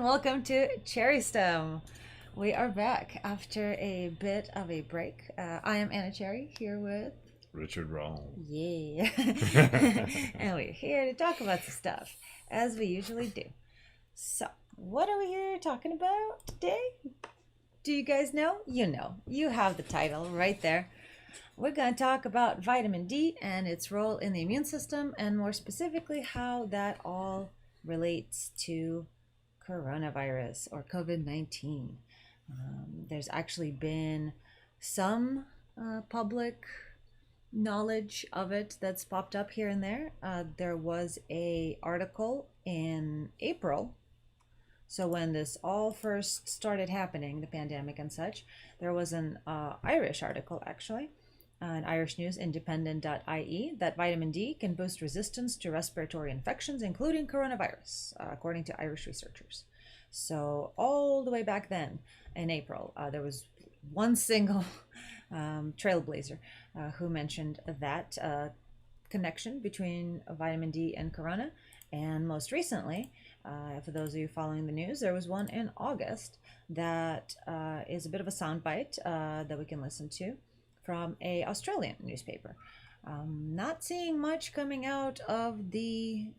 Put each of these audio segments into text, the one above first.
and welcome to CherrySTEM. We are back after a bit of a break. I am Anna Cherry here with Richard Rawl. yeah, and we're here to talk about some stuff as we usually do. So, what are we here talking about today? Do you guys know? You know, you have the title right there. We're going to talk about vitamin D and its role in the immune system, and more specifically, how that all relates to coronavirus or COVID-19. There's actually been some public knowledge of it that's popped up here and there. There was a article in April. So when this all first started happening, the pandemic and such, there was an Irish article actually, an Irish News Independent.ie, that vitamin D can boost resistance to respiratory infections, including coronavirus, according to Irish researchers. So all the way back then in April, there was one single trailblazer who mentioned that connection between vitamin D and corona. And most recently, for those of you following the news, there was one in August that is a bit of a soundbite that we can listen to from a Australian newspaper. Not seeing much coming out of the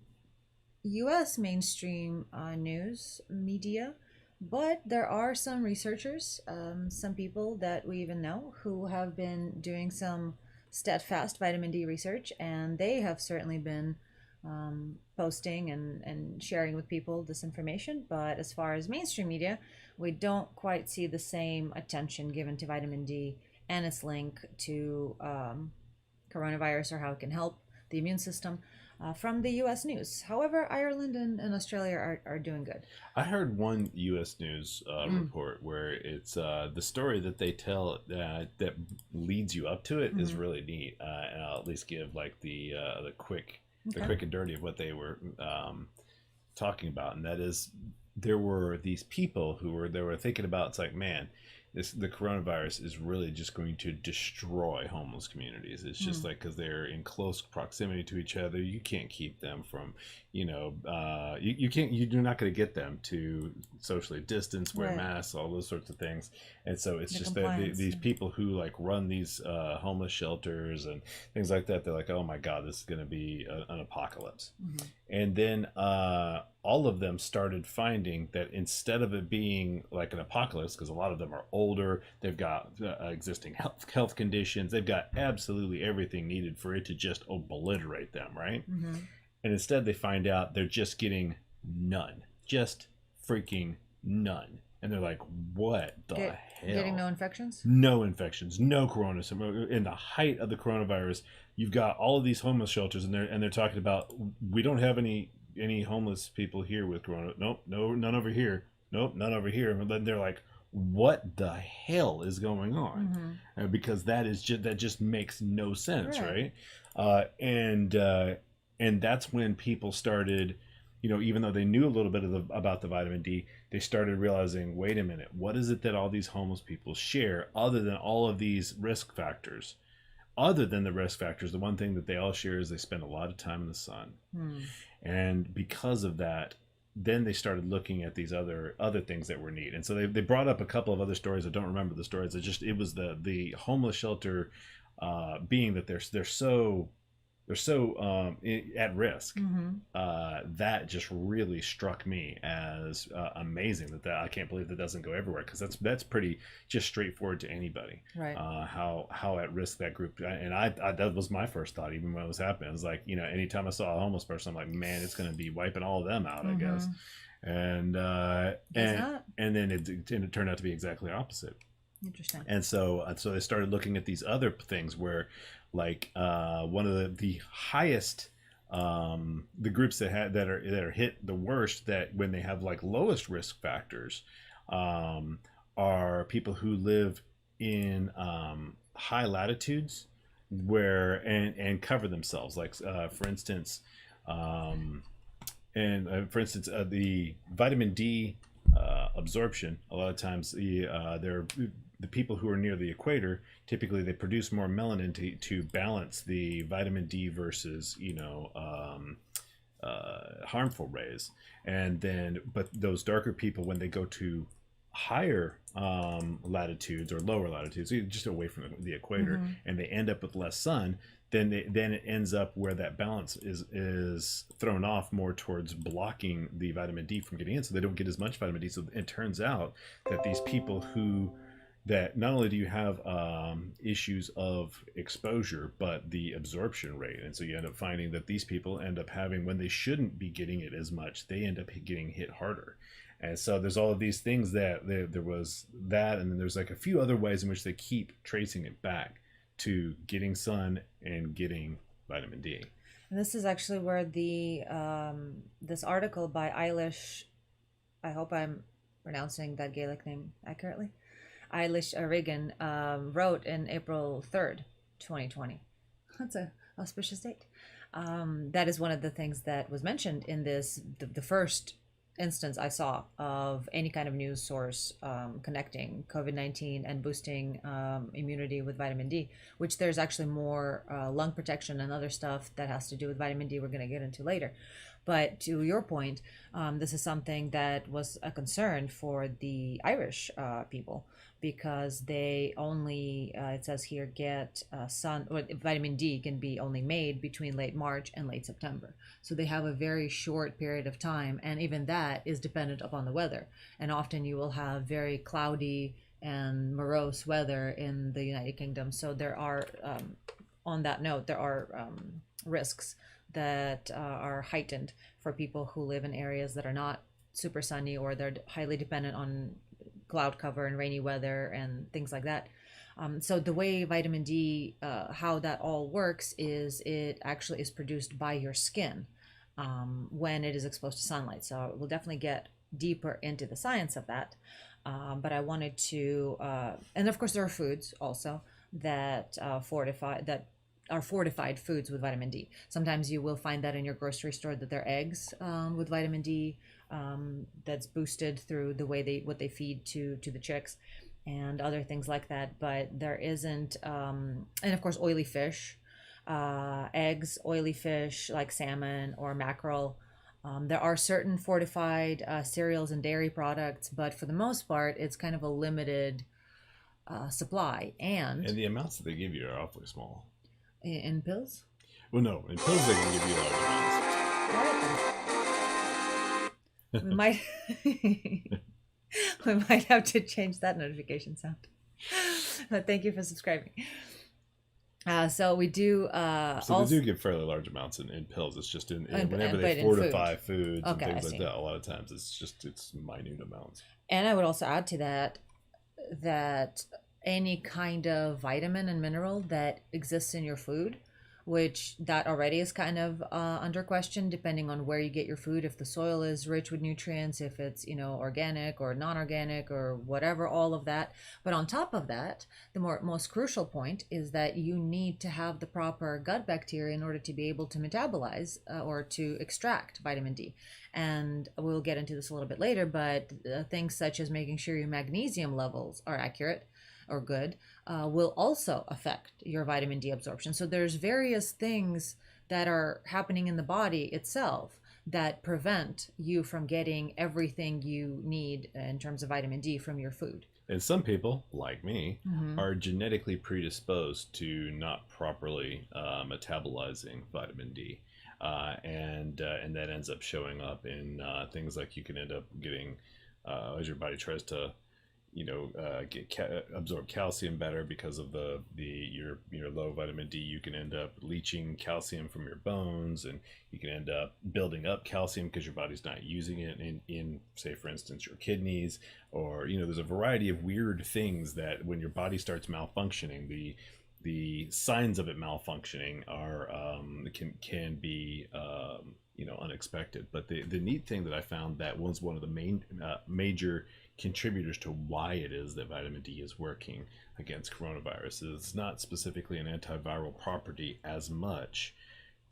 US mainstream news media, but there are some researchers, some people that we even know who have been doing some steadfast vitamin D research, and they have certainly been posting and sharing with people this information. But as far as mainstream media, we don't quite see the same attention given to vitamin D and its link to coronavirus or how it can help the immune system from the US news. However, Ireland and Australia are doing good. I heard one U.S. news report where it's the story that they tell that leads you up to it is really neat, and I'll at least give like the quick and dirty of what they were talking about, and that is there were these people who were thinking about, it's like, man, the coronavirus is really just going to destroy homeless communities. It's just like, because they're in close proximity to each other, you can't keep them from, you're not going to get them to socially distance, wear masks, all those sorts of things. And so it's just that these people who like run these homeless shelters and things like that, they're like, oh my God, this is going to be an apocalypse. And then all of them started finding that instead of it being like an apocalypse, because a lot of them are older, they've got existing health conditions, they've got absolutely everything needed for it to just obliterate them, right? And instead they find out they're just getting none, just freaking none. And they're like, what the hell? Getting no infections? No infections, no corona. In the height of the coronavirus, you've got all of these homeless shelters, and they're talking about, we don't have any homeless people here with corona. Nope, no, none over here. Nope, none over here. And then they're like, what the hell is going on? Because that just makes no sense, right? And that's when people started, even though they knew a little bit about the vitamin D, they started realizing, wait a minute, what is it that all these homeless people share other than all of these risk factors? Other than the risk factors, the one thing that they all share is they spend a lot of time in the sun. And because of that, then they started looking at these other things that were neat. And so they brought up a couple of other stories. I don't remember the stories. It was the homeless shelter being that they're so at risk. That just really struck me as amazing. That I can't believe that doesn't go everywhere, because that's pretty just straightforward to anybody. Right. How at risk that group. And I that was my first thought, even when it was happening. I was like, anytime I saw a homeless person, I'm like, man, it's going to be wiping all of them out, I guess. And then it turned out to be exactly opposite. Interesting. And so they started looking at these other things where, like, one of the highest, the groups that are hit the worst, that when they have like lowest risk factors, are people who live in high latitudes and cover themselves. Like for instance, the vitamin D absorption, a lot of times the people who are near the equator, typically they produce more melanin to balance the vitamin D versus harmful rays. And then, but those darker people, when they go to higher latitudes or lower latitudes, just away from the equator, Mm-hmm. and they end up with less sun, then it ends up where that balance is thrown off more towards blocking the vitamin D from getting in, so they don't get as much vitamin D. So it turns out that these people who that not only do you have issues of exposure, but the absorption rate. And so you end up finding that these people end up having, when they shouldn't be getting it as much, they end up getting hit harder. And so there's all of these things that there was that, and then there's like a few other ways in which they keep tracing it back to getting sun and getting vitamin D. And this is actually where the this article by Eilish, I hope I'm pronouncing that Gaelic name accurately, Eilish Reagan, wrote in April 3rd, 2020. That's a auspicious date. That is one of the things that was mentioned in this, the first instance I saw of any kind of news source connecting COVID-19 and boosting immunity with vitamin D, which there's actually more lung protection and other stuff that has to do with vitamin D we're going to get into later. But to your point, this is something that was a concern for the Irish people, because they only, it says here, get sun, or vitamin D can be only made between late March and late September. So they have a very short period of time, and even that is dependent upon the weather. And often you will have very cloudy and morose weather in the United Kingdom. So there are, on that note, there are risks that are heightened for people who live in areas that are not super sunny, or they're highly dependent on cloud cover and rainy weather and things like that. So the way vitamin D, how that all works is it actually is produced by your skin when it is exposed to sunlight. So we'll definitely get deeper into the science of that. But I wanted to, and of course there are foods also that are fortified foods with vitamin D. Sometimes you will find that in your grocery store, that they're eggs with vitamin D that's boosted through the way what they feed to the chicks and other things like that. But there isn't, and of course oily fish, eggs, oily fish like salmon or mackerel. There are certain fortified cereals and dairy products, but for the most part, it's kind of a limited supply. And the amounts that they give you are awfully small. In pills? Well, no, in pills they can give you large amounts. We might we might have to change that notification sound. But thank you for subscribing. So we do so they do give fairly large amounts in pills. It's just whenever they fortify foods and things like that, a lot of times it's minute amounts. And I would also add to that any kind of vitamin and mineral that exists in your food, which that already is kind of under question depending on where you get your food, if the soil is rich with nutrients, if it's organic or non-organic or whatever, all of that. But on top of that, the most crucial point is that you need to have the proper gut bacteria in order to be able to metabolize or to extract vitamin D. And we'll get into this a little bit later, but things such as making sure your magnesium levels are accurate or good will also affect your vitamin D absorption. So there's various things that are happening in the body itself that prevent you from getting everything you need in terms of vitamin D from your food. And some people, like me, are genetically predisposed to not properly metabolizing vitamin D. And that ends up showing up in things like you can end up getting, as your body tries to absorb calcium better because of your low vitamin D, you can end up leaching calcium from your bones, and you can end up building up calcium because your body's not using it in say for instance your kidneys, or there's a variety of weird things that when your body starts malfunctioning, the signs of it malfunctioning are can be unexpected. But the neat thing that I found that was one of the major contributors to why it is that vitamin D is working against coronavirus is not specifically an antiviral property as much,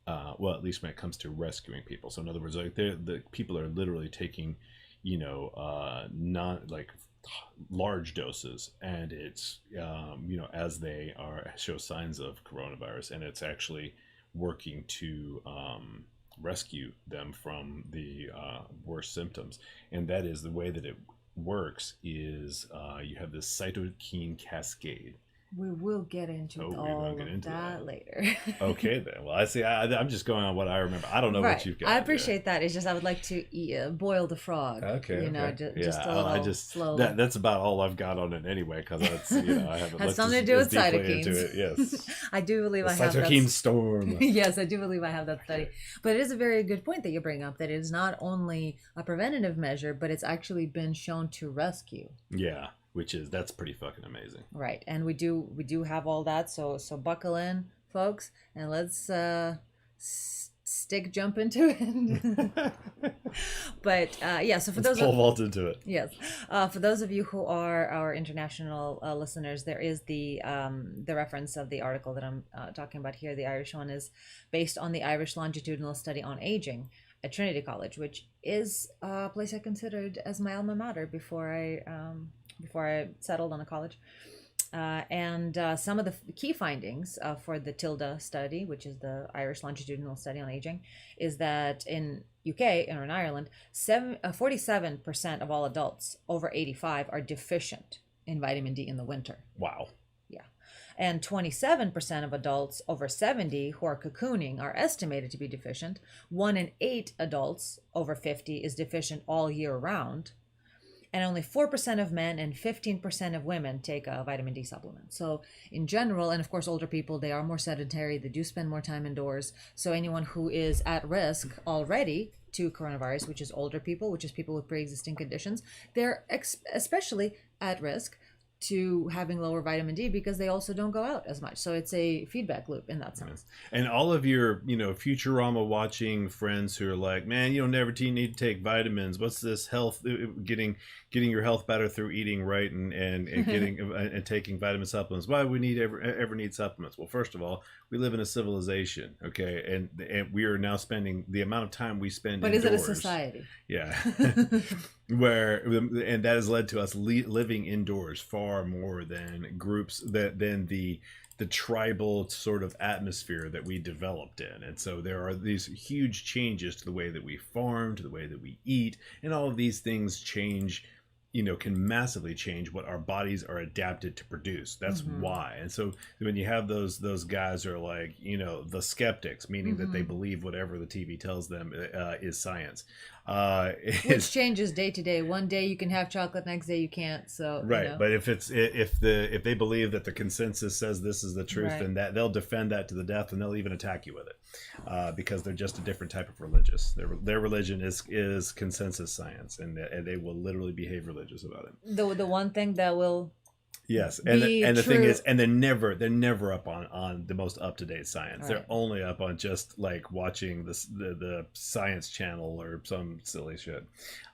well, at least when it comes to rescuing people. So in other words, like the people are literally taking not like large doses, and it's as they show signs of coronavirus, and it's actually working to rescue them from the worst symptoms. And that is the way that it works is you have this cytokine cascade. We will get into all of that later. Okay, then. Well, I see. I'm just going on what I remember. I don't know what you've got. I appreciate that. It's just I would like to boil the frog. Okay. You know, just a little slowly. That's about all I've got on it anyway, because that's I haven't has something to do with cytokines. Yes. I do believe I have that. Cytokine storm. Yes, I do believe I have that study. But it is a very good point that you bring up, that it is not only a preventative measure, but it's actually been shown to rescue. Yeah. That's pretty fucking amazing. Right. And we do have all that. So buckle in, folks, and let's jump into it. But so for let's pole vault into it. Yes. For those of you who are our international listeners, there is the reference of the article that I'm talking about here. The Irish one is based on the Irish Longitudinal Study on Aging at Trinity College, which is a place I considered as my alma mater before I settled on a college. And some of the key findings for the TILDA study, which is the Irish Longitudinal Study on Aging, is that in UK or in Ireland, 47% of all adults over 85 are deficient in vitamin D in the winter. Wow. Yeah. And 27% of adults over 70 who are cocooning are estimated to be deficient. 1 in 8 adults over 50 is deficient all year round. And only 4% of men and 15% of women take a vitamin D supplement. So in general, and of course older people, they are more sedentary, they do spend more time indoors. So anyone who is at risk already to coronavirus, which is older people, which is people with pre-existing conditions, they're especially at risk to having lower vitamin D because they also don't go out as much. So it's a feedback loop in that sense. And all of your, Futurama watching friends who are like, man, you don't never need to take vitamins. What's this health, getting your health better through eating right and getting and taking vitamin supplements? Why would we ever need supplements? Well, first of all, we live in a civilization, okay? And we are now spending the amount of time we spend indoors. But is it a society? Yeah. And that has led to us living indoors far more than groups than the tribal sort of atmosphere that we developed in. And so there are these huge changes to the way that we farm, to the way that we eat, and all of these things change, can massively change what our bodies are adapted to produce. That's why. And so when you have those guys who are like, the skeptics, meaning that they believe whatever the TV tells them is science. Which changes day to day. One day you can have chocolate, next day you can't. So right, but if they believe that the consensus says this is the truth, then that they'll defend that to the death, and they'll even attack you with it, because they're just a different type of religious. Their religion is consensus science, and they will literally behave religious about it. The one thing that will. Yes, and the thing is, and they're never up on the most up to date science. Right. They're only up on just like watching the Science Channel or some silly shit.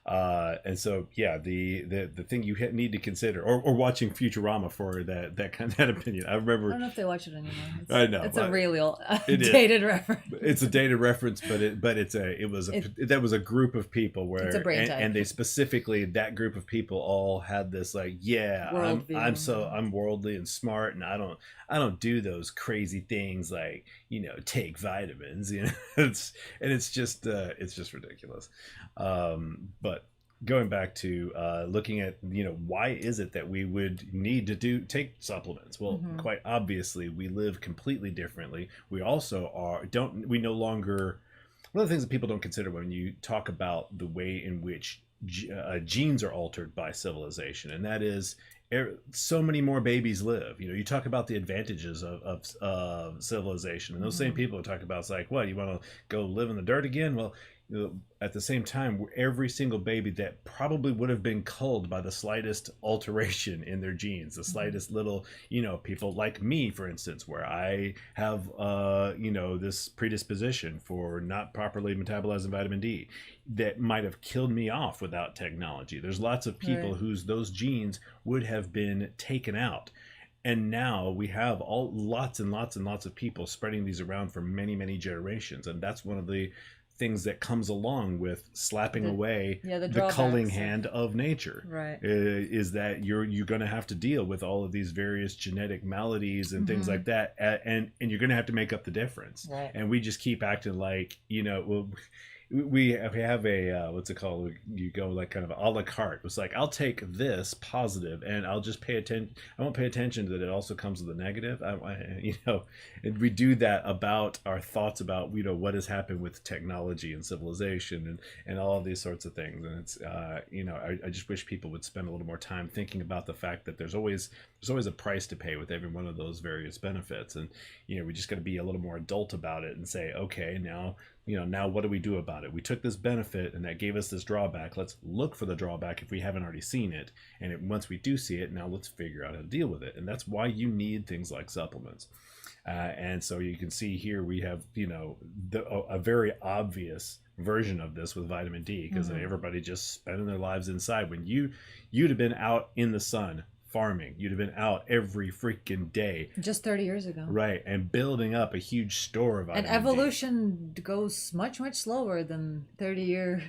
And so the thing you need to consider, or watching Futurama for that opinion. I remember. I don't know if they watch it anymore. I know it's a real dated reference. It's a dated reference, but that was a group of people where it's a brain type. And they specifically, that group of people all had this like, I'm worldly and smart, and I don't do those crazy things like take vitamins. It's just ridiculous. But going back to looking at why is it that we would need to take supplements? Well, quite obviously we live completely differently. We also we no longer, one of the things that people don't consider when you talk about the way in which genes are altered by civilization, and that is so many more babies live. You talk about the advantages of civilization, and those same people talk about, it's like, what, you want to go live in the dirt again? Well, at the same time, every single baby that probably would have been culled by the slightest alteration in their genes, the slightest little, people like me, for instance, where I have, this predisposition for not properly metabolizing vitamin D that might have killed me off without technology. There's lots of people those genes would have been taken out. And now we have lots and lots and lots of people spreading these around for many, many generations. And that's one of the things that comes along with slapping away the culling hand of nature. Right. Is that you're going to have to deal with all of these various genetic maladies and things like that, and you're going to have to make up the difference. Right. And we just keep acting like, well, we have a what's it called? You go like kind of a la carte. It's like, I'll take this positive and I'll just pay attention. I won't pay attention that it also comes with a negative. And we do that about our thoughts about what has happened with technology and civilization and all of these sorts of things. And it's I just wish people would spend a little more time thinking about the fact that there's always a price to pay with every one of those various benefits. And we just got to be a little more adult about it and say, okay, now what do we do about it? We took this benefit and that gave us this drawback. Let's look for the drawback if we haven't already seen it. And once we do see it, now let's figure out how to deal with it. And that's why you need things like supplements. And so you can see here we have, a very obvious version of this with vitamin D, because everybody just spending their lives inside. When you'd have been out in the sun farming, you'd have been out every freaking day just 30 years ago, right, and building up a huge store of vitamin and evolution goes much slower than 30-year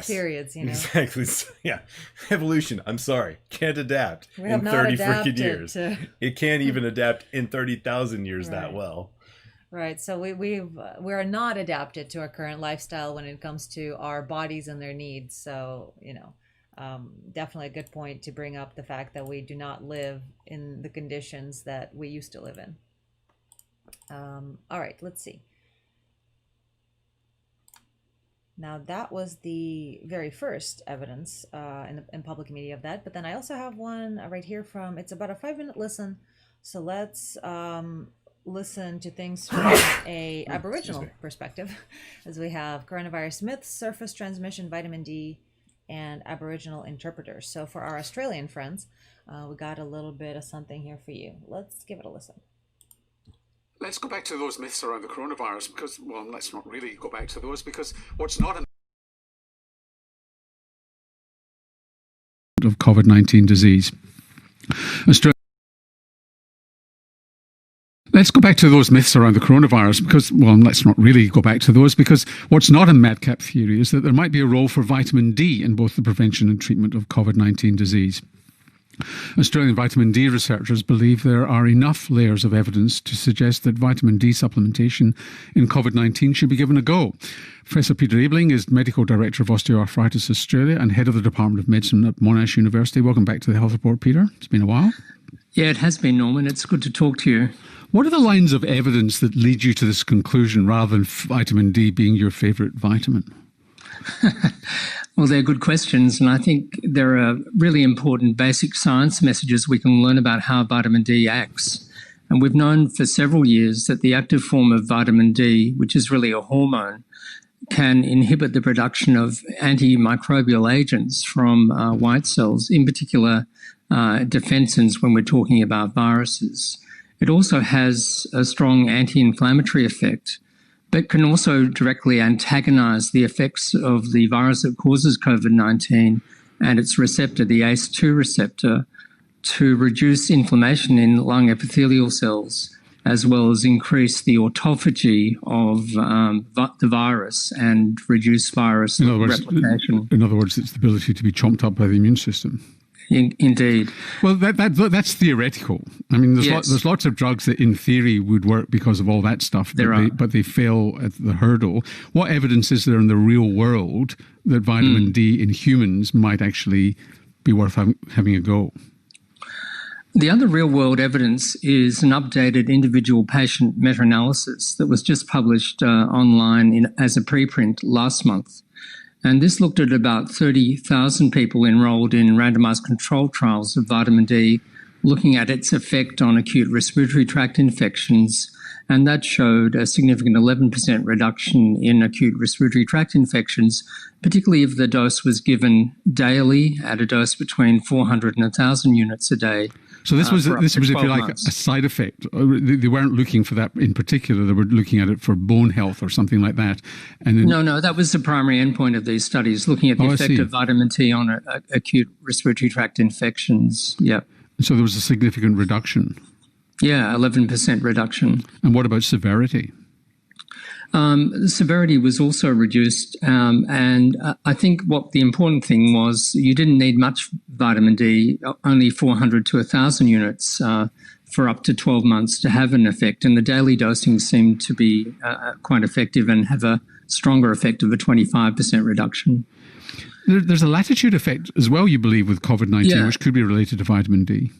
periods, exactly. Yeah, evolution, I'm sorry, can't adapt in 30 freaking years. It can't even adapt in 30,000 years that well. Right. So we are not adapted to our current lifestyle when it comes to our bodies and their needs. So definitely a good point to bring up the fact that we do not live in the conditions that we used to live in. All right, let's see. Now that was the very first evidence in public media of that, but then I also have one right here it's about a 5-minute listen. So let's listen to things from a Aboriginal perspective, as we have coronavirus myths, surface transmission, vitamin D, and Aboriginal interpreters. So for our Australian friends, we got a little bit of something here for you. Let's give it a listen. Let's go back to those myths around the coronavirus let's not really go back to those, because what's not of COVID-19 disease. Let's go back to those myths around the coronavirus let's not really go back to those, because what's not a madcap theory is that there might be a role for vitamin D in both the prevention and treatment of COVID-19 disease. Australian vitamin D researchers believe there are enough layers of evidence to suggest that vitamin D supplementation in COVID-19 should be given a go. Professor Peter Abeling is Medical Director of Osteoarthritis Australia and Head of the Department of Medicine at Monash University. Welcome back to the Health Report, Peter. It's been a while. Yeah, it has been, Norman. It's good to talk to you. What are the lines of evidence that lead you to this conclusion rather than vitamin D being your favourite vitamin? Well, they're good questions, and I think there are really important basic science messages we can learn about how vitamin D acts. And we've known for several years that the active form of vitamin D, which is really a hormone, can inhibit the production of antimicrobial agents from white cells, in particular defensins when we're talking about viruses. It also has a strong anti-inflammatory effect, but can also directly antagonize the effects of the virus that causes COVID-19 and its receptor, the ACE2 receptor, to reduce inflammation in lung epithelial cells, as well as increase the autophagy of the virus and reduce virus replication. In other words, it's the ability to be chomped up by the immune system. Indeed. Well, that's theoretical. I mean, there's lots of drugs that in theory would work because of all that stuff, but they fail at the hurdle. What evidence is there in the real world that vitamin D in humans might actually be worth having a go? The other real-world evidence is an updated individual patient meta-analysis that was just published online as a preprint last month. And this looked at about 30,000 people enrolled in randomized controlled trials of vitamin D, looking at its effect on acute respiratory tract infections. And that showed a significant 11% reduction in acute respiratory tract infections, particularly if the dose was given daily at a dose between 400 and 1,000 units a day. So this was if you like, a side effect. They weren't looking for that in particular. They were looking at it for bone health or something like that. And then, no, that was the primary endpoint of these studies, looking at the effect of vitamin D on acute respiratory tract infections. Yeah. So there was a significant reduction. Yeah, 11% reduction. And what about severity? The severity was also reduced, and I think what the important thing was, you didn't need much vitamin D, only 400 to 1,000 units for up to 12 months to have an effect, and the daily dosing seemed to be quite effective and have a stronger effect of a 25% reduction. There's a latitude effect as well, you believe, with COVID-19, which could be related to vitamin D.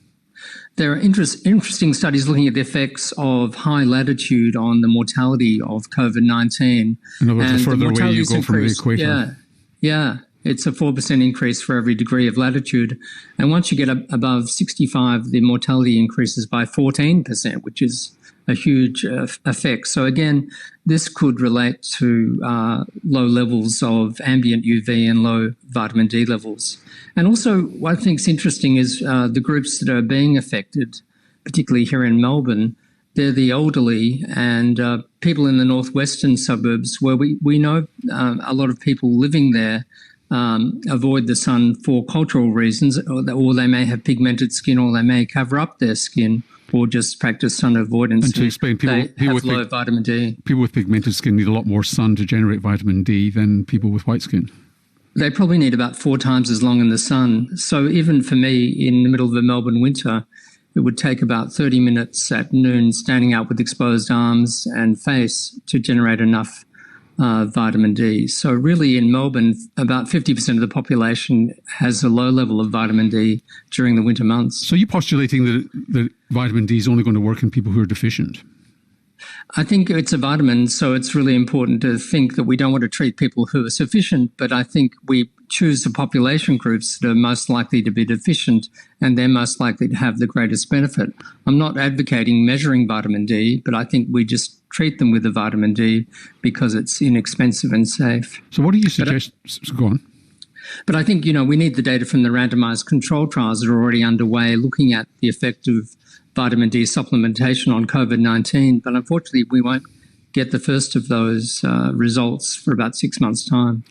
There are interesting studies looking at the effects of high latitude on the mortality of COVID-19. In other words, the further away you go from the equator. Yeah. It's a 4% increase for every degree of latitude. And once you get above 65, the mortality increases by 14%, which is a huge effect. So again, this could relate to low levels of ambient UV and low vitamin D levels. And also, what I think is interesting is the groups that are being affected, particularly here in Melbourne, they're the elderly and people in the northwestern suburbs where we know a lot of people living there avoid the sun for cultural reasons, or they may have pigmented skin, or they may cover up their skin, or just practice sun avoidance. And to explain, people with low vitamin D. People with pigmented skin need a lot more sun to generate vitamin D than people with white skin. They probably need about 4 times as long in the sun. So even for me, in the middle of the Melbourne winter, it would take about 30 minutes at noon standing out with exposed arms and face to generate enough vitamin D. So really in Melbourne, about 50% of the population has a low level of vitamin D during the winter months. So you're postulating that vitamin D is only going to work in people who are deficient? I think it's a vitamin, so it's really important to think that we don't want to treat people who are sufficient, but I think we choose the population groups that are most likely to be deficient, and they're most likely to have the greatest benefit. I'm not advocating measuring vitamin D, but I think we just treat them with the vitamin D because it's inexpensive and safe. So what do you suggest? Go on. But I think, we need the data from the randomized control trials that are already underway looking at the effect of vitamin D supplementation on COVID-19. But unfortunately, we won't get the first of those results for about 6 months' time.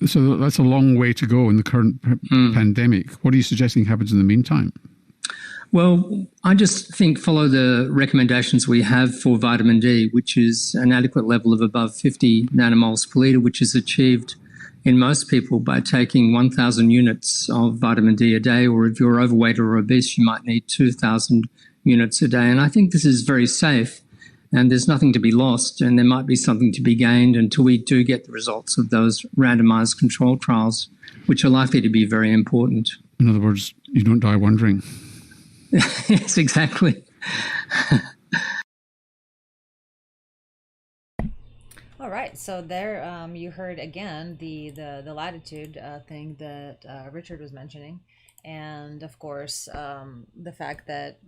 So that's a long way to go in the current pandemic. What are you suggesting happens in the meantime? Well, I just think follow the recommendations we have for vitamin D, which is an adequate level of above 50 nanomoles per litre, which is achieved in most people by taking 1,000 units of vitamin D a day, or if you're overweight or obese, you might need 2,000 units a day. And I think this is very safe, and there's nothing to be lost, and there might be something to be gained until we do get the results of those randomized control trials, which are likely to be very important. In other words, you don't die wondering. Yes, exactly. All right, so there you heard again the latitude thing that Richard was mentioning, and of course the fact that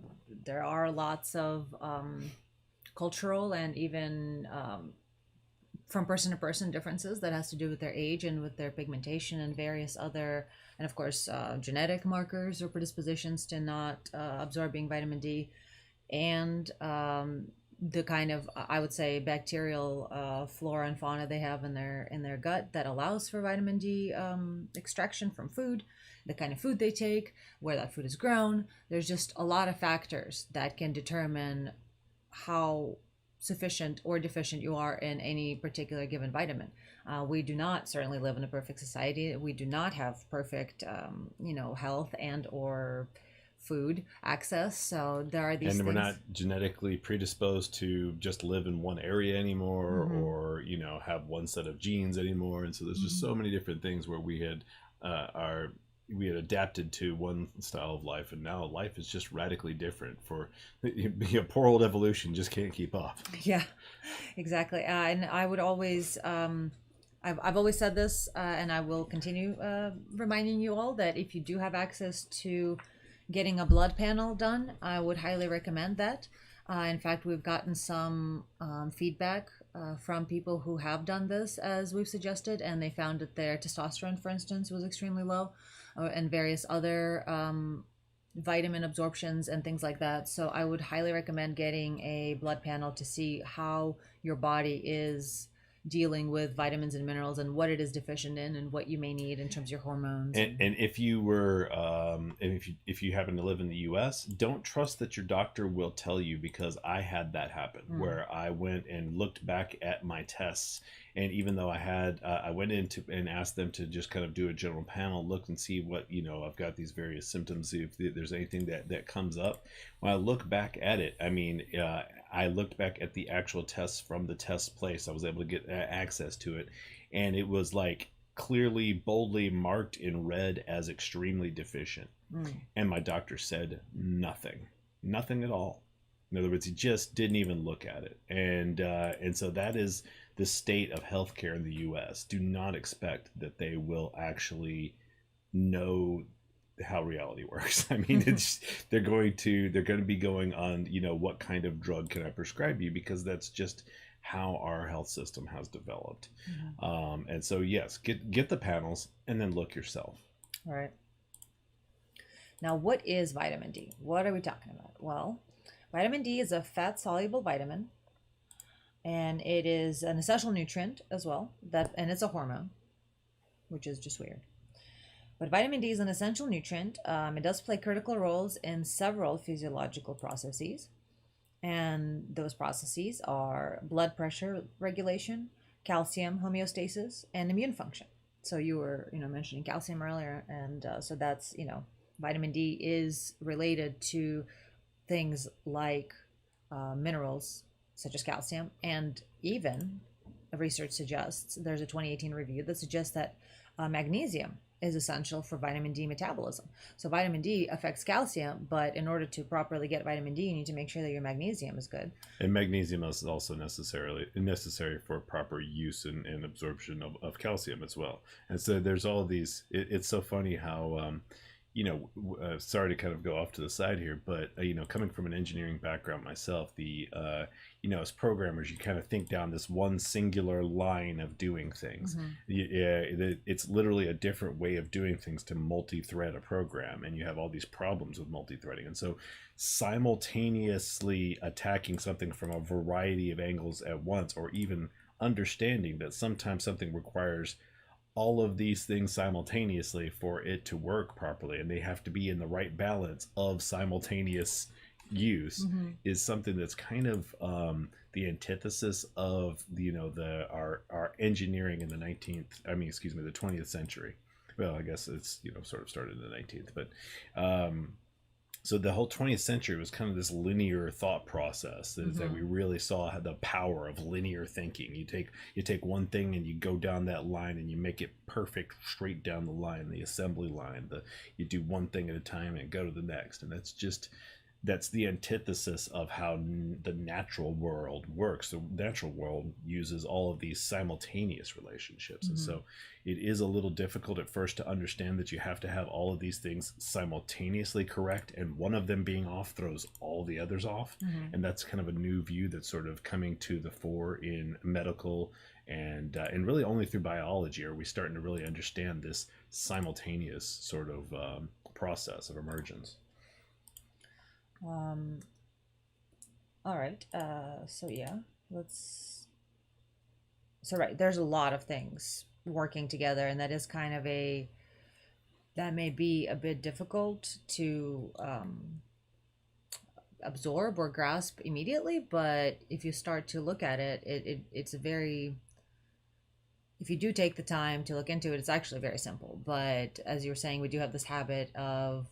there are lots of cultural and even from person to person differences that has to do with their age and with their pigmentation and various other, and of course genetic markers or predispositions to not absorbing vitamin D, and the kind of, I would say, bacterial flora and fauna they have in their gut that allows for vitamin D extraction from food, the kind of food they take, where that food is grown. There's just a lot of factors that can determine how sufficient or deficient you are in any particular given vitamin. We do not certainly live in a perfect society. We do not have perfect, health and or food access, so there are these and things. We're not genetically predisposed to just live in one area anymore, or have one set of genes anymore, and so there's just so many different things where we had adapted to one style of life, and now life is just radically different. For poor old evolution just can't keep up. Yeah, exactly. And I would always I've always said this, and I will continue reminding you all that if you do have access to getting a blood panel done, I would highly recommend that. In fact, we've gotten some feedback from people who have done this as we've suggested, and they found that their testosterone, for instance, was extremely low, and various other vitamin absorptions and things like that. So I would highly recommend getting a blood panel to see how your body is dealing with vitamins and minerals and what it is deficient in and what you may need in terms of your hormones. And if you were, if you happen to live in the U.S., don't trust that your doctor will tell you, because I had that happen where I went and looked back at my tests, and even though I had, I went into and asked them to just kind of do a general panel, look and see what, I've got these various symptoms, see if there's anything that comes up. When I look back at it, I mean, I looked back at the actual tests from the test place. I was able to get access to it, and it was like clearly, boldly marked in red as extremely deficient. And my doctor said nothing at all. In other words, he just didn't even look at it. And so that is the state of healthcare in the U.S. Do not expect that they will actually know how reality works. I mean, they're going to be going on, what kind of drug can I prescribe you, because that's just how our health system has developed. And so yes, get the panels and then look yourself. All right. Now, what is vitamin D? What are we talking about? Well, vitamin D is a fat-soluble vitamin, and it is an essential nutrient as well, and it's a hormone, which is just weird. But vitamin D is an essential nutrient. It does play critical roles in several physiological processes, and those processes are blood pressure regulation, calcium homeostasis, and immune function. So you were, mentioning calcium earlier, and so that's, vitamin D is related to things like minerals such as calcium, and even research suggests, there's a 2018 review that suggests that magnesium is essential for vitamin D metabolism. So vitamin D affects calcium, but in order to properly get vitamin D, you need to make sure that your magnesium is good. And magnesium is also necessary for proper use and absorption of calcium as well. And so there's all these, it's so funny how, sorry to kind of go off to the side here, but, coming from an engineering background myself, as programmers, you kind of think down this one singular line of doing things. It's literally a different way of doing things to multi-thread a program, and you have all these problems with multi-threading. And so simultaneously attacking something from a variety of angles at once, or even understanding that sometimes something requires all of these things simultaneously for it to work properly, and they have to be in the right balance of simultaneous use, is something that's kind of the antithesis of our engineering in the 20th century. Well, I guess it's sort of started in the 19th, but so the whole 20th century was kind of this linear thought process that we really saw the power of linear thinking. You take one thing and you go down that line and you make it perfect straight down the line, the assembly line. You do one thing at a time and go to the next, and that's the antithesis of how the natural world works. The natural world uses all of these simultaneous relationships. And so it is a little difficult at first to understand that you have to have all of these things simultaneously correct, and one of them being off throws all the others off. And that's kind of a new view that's sort of coming to the fore in medical, and really only through biology are we starting to really understand this simultaneous sort of process of emergence. All right. There's a lot of things working together, and that is kind of that may be a bit difficult to absorb or grasp immediately, but if you start to look at it, it's if you do take the time to look into it, it's actually very simple. But as you were saying, we do have this habit of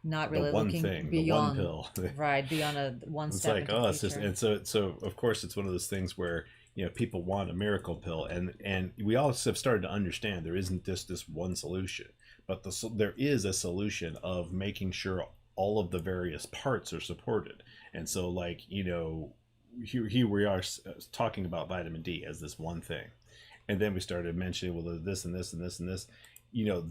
not really looking beyond the one pill. Right, beyond one it's step like, into oh, the it's just, future. and so of course it's one of those things where people want a miracle pill, and we all have started to understand there isn't just this one solution, but there is a solution of making sure all of the various parts are supported. And so, like, here we are talking about vitamin D as this one thing, and then we started mentioning, well, there's this and this and this and this.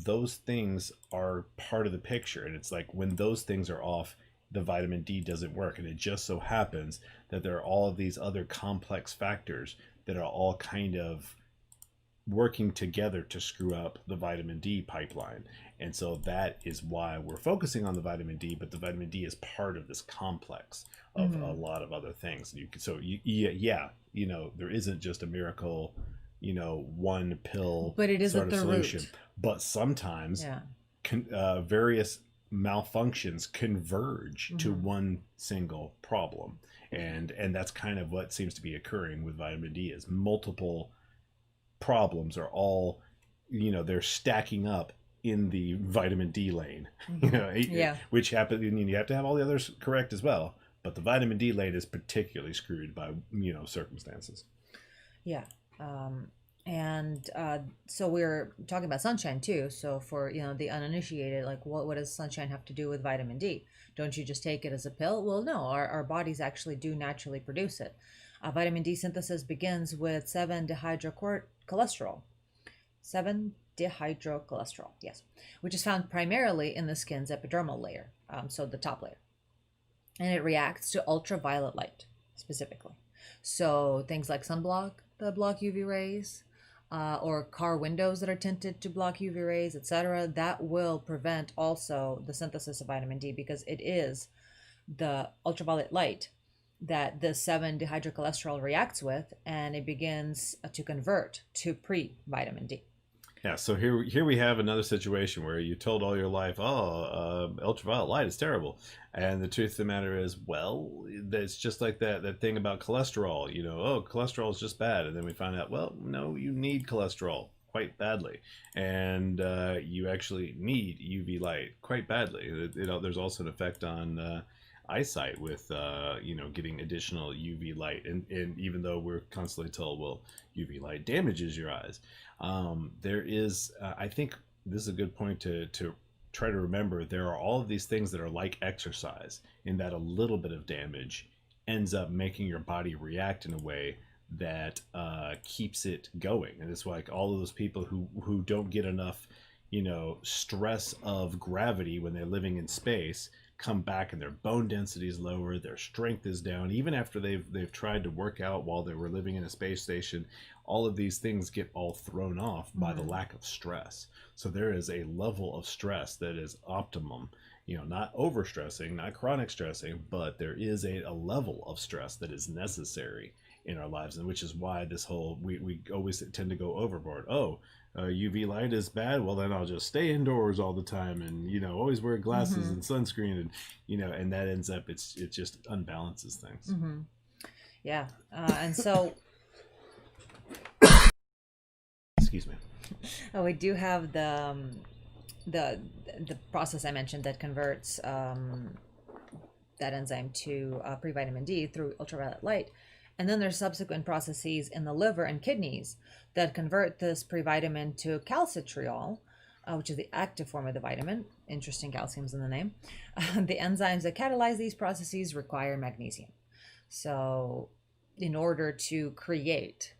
Those things are part of the picture, and it's like when those things are off, the vitamin D doesn't work. And it just so happens that there are all of these other complex factors that are all kind of working together to screw up the vitamin D pipeline. And so that is why we're focusing on the vitamin D, but the vitamin D is part of this complex of a lot of other things. There isn't just a miracle one pill But it is sort at of the solution. root. But sometimes Yeah. various malfunctions converge to Mm-hmm. one single problem, and that's kind of what seems to be occurring with vitamin D. Is multiple problems are all, they're stacking up in the vitamin D lane. Mm-hmm. Yeah. Which happen, you have to have all the others correct as well, but the vitamin D lane is particularly screwed by circumstances. Yeah. And so we're talking about sunshine too. So for the uninitiated, like what does sunshine have to do with vitamin D? Don't you just take it as a pill? Well, no, our bodies actually do naturally produce it. Vitamin D synthesis begins with 7-dehydrocholesterol. 7-dehydrocholesterol, yes, which is found primarily in the skin's epidermal layer, so the top layer, and it reacts to ultraviolet light specifically. So things like sunblock that block UV rays, or car windows that are tinted to block UV rays, etc., that will prevent also the synthesis of vitamin D, because it is the ultraviolet light that the 7-dehydrocholesterol reacts with, and it begins to convert to pre-vitamin D. Yeah, so here we have another situation where you told all your life, ultraviolet light is terrible, and the truth of the matter is, well, it's just like that thing about cholesterol. Cholesterol is just bad, and then we find out, well, no, you need cholesterol quite badly, and you actually need UV light quite badly. There's also an effect on eyesight with getting additional UV light, and even though we're constantly told, well, UV light damages your eyes, there is I think this is a good point to try to remember. There are all of these things that are like exercise, in that a little bit of damage ends up making your body react in a way that keeps it going. And it's like all of those people who don't get enough stress of gravity when they're living in space come back, and their bone density is lower, their strength is down, even after they've tried to work out while they were living in a space station. All of these things get all thrown off by the lack of stress. So there is a level of stress that is optimum, not overstressing, not chronic stressing, but there is a level of stress that is necessary in our lives, and which is why this whole we always tend to go overboard. UV light is bad, well then I'll just stay indoors all the time, and always wear glasses and sunscreen, and that ends up it just unbalances things. Yeah. And so excuse me. we do have the process I mentioned that converts that enzyme to pre-vitamin D through ultraviolet light. And then there's subsequent processes in the liver and kidneys that convert this pre-vitamin to calcitriol, which is the active form of the vitamin. Interesting, calcium's in the name. The enzymes that catalyze these processes require magnesium. So in order to create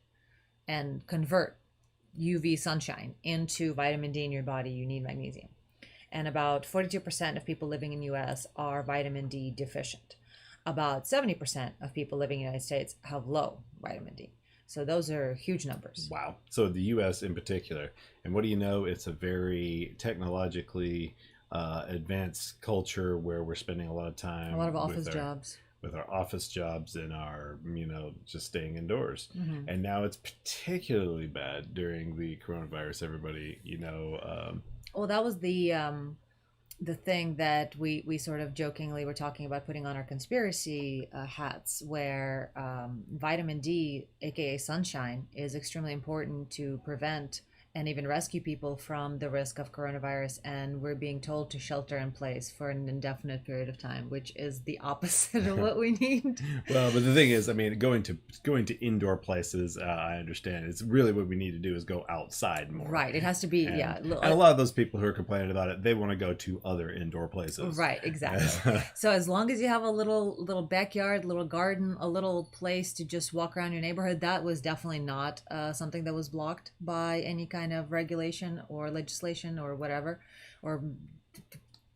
and convert UV sunshine into vitamin D in your body, you need magnesium. And about 42% of people living in the US are vitamin D deficient. About 70% of people living in the United States have low vitamin D. So those are huge numbers. Wow. So the US in particular. And what do you know? It's a very technologically advanced culture where we're spending a lot of time. A lot of office jobs. With our office jobs and our, just staying indoors. And now it's particularly bad during the coronavirus. Everybody, Well, that was the thing that we sort of jokingly were talking about, putting on our conspiracy hats, where vitamin D, aka sunshine, is extremely important to prevent and even rescue people from the risk of coronavirus, and we're being told to shelter in place for an indefinite period of time, which is the opposite of what we need. Well, but the thing is, going to indoor places, I understand. It's really what we need to do is go outside more. Right. It has to be, and a lot of those people who are complaining about it, they want to go to other indoor places. Right, exactly. So as long as you have a little backyard, little garden, a little place to just walk around your neighborhood, that was definitely not something that was blocked by any kind of regulation or legislation or whatever. Or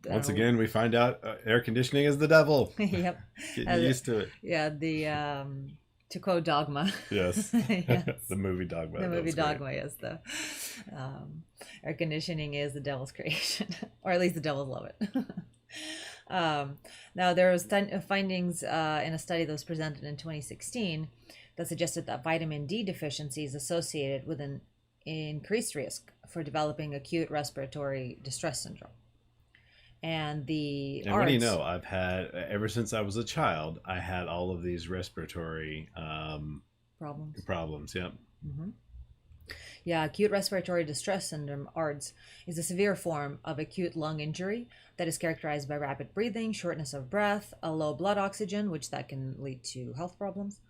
once again, we find out air conditioning is the devil. Yep. Getting used to it. Yeah, to quote Dogma. Yes. Yes. The movie Dogma. The movie Dogma, yes. The air conditioning is the devil's creation, or at least the devils love it. Now, there was findings in a study that was presented in 2016 that suggested that vitamin D deficiency is associated with an increased risk for developing acute respiratory distress syndrome. And the And what do you know? I've had, ever since I was a child, I had all of these respiratory problems. Yep. Mm-hmm. Yeah, acute respiratory distress syndrome, ARDS, is a severe form of acute lung injury that is characterized by rapid breathing, shortness of breath, a low blood oxygen, which that can lead to health problems,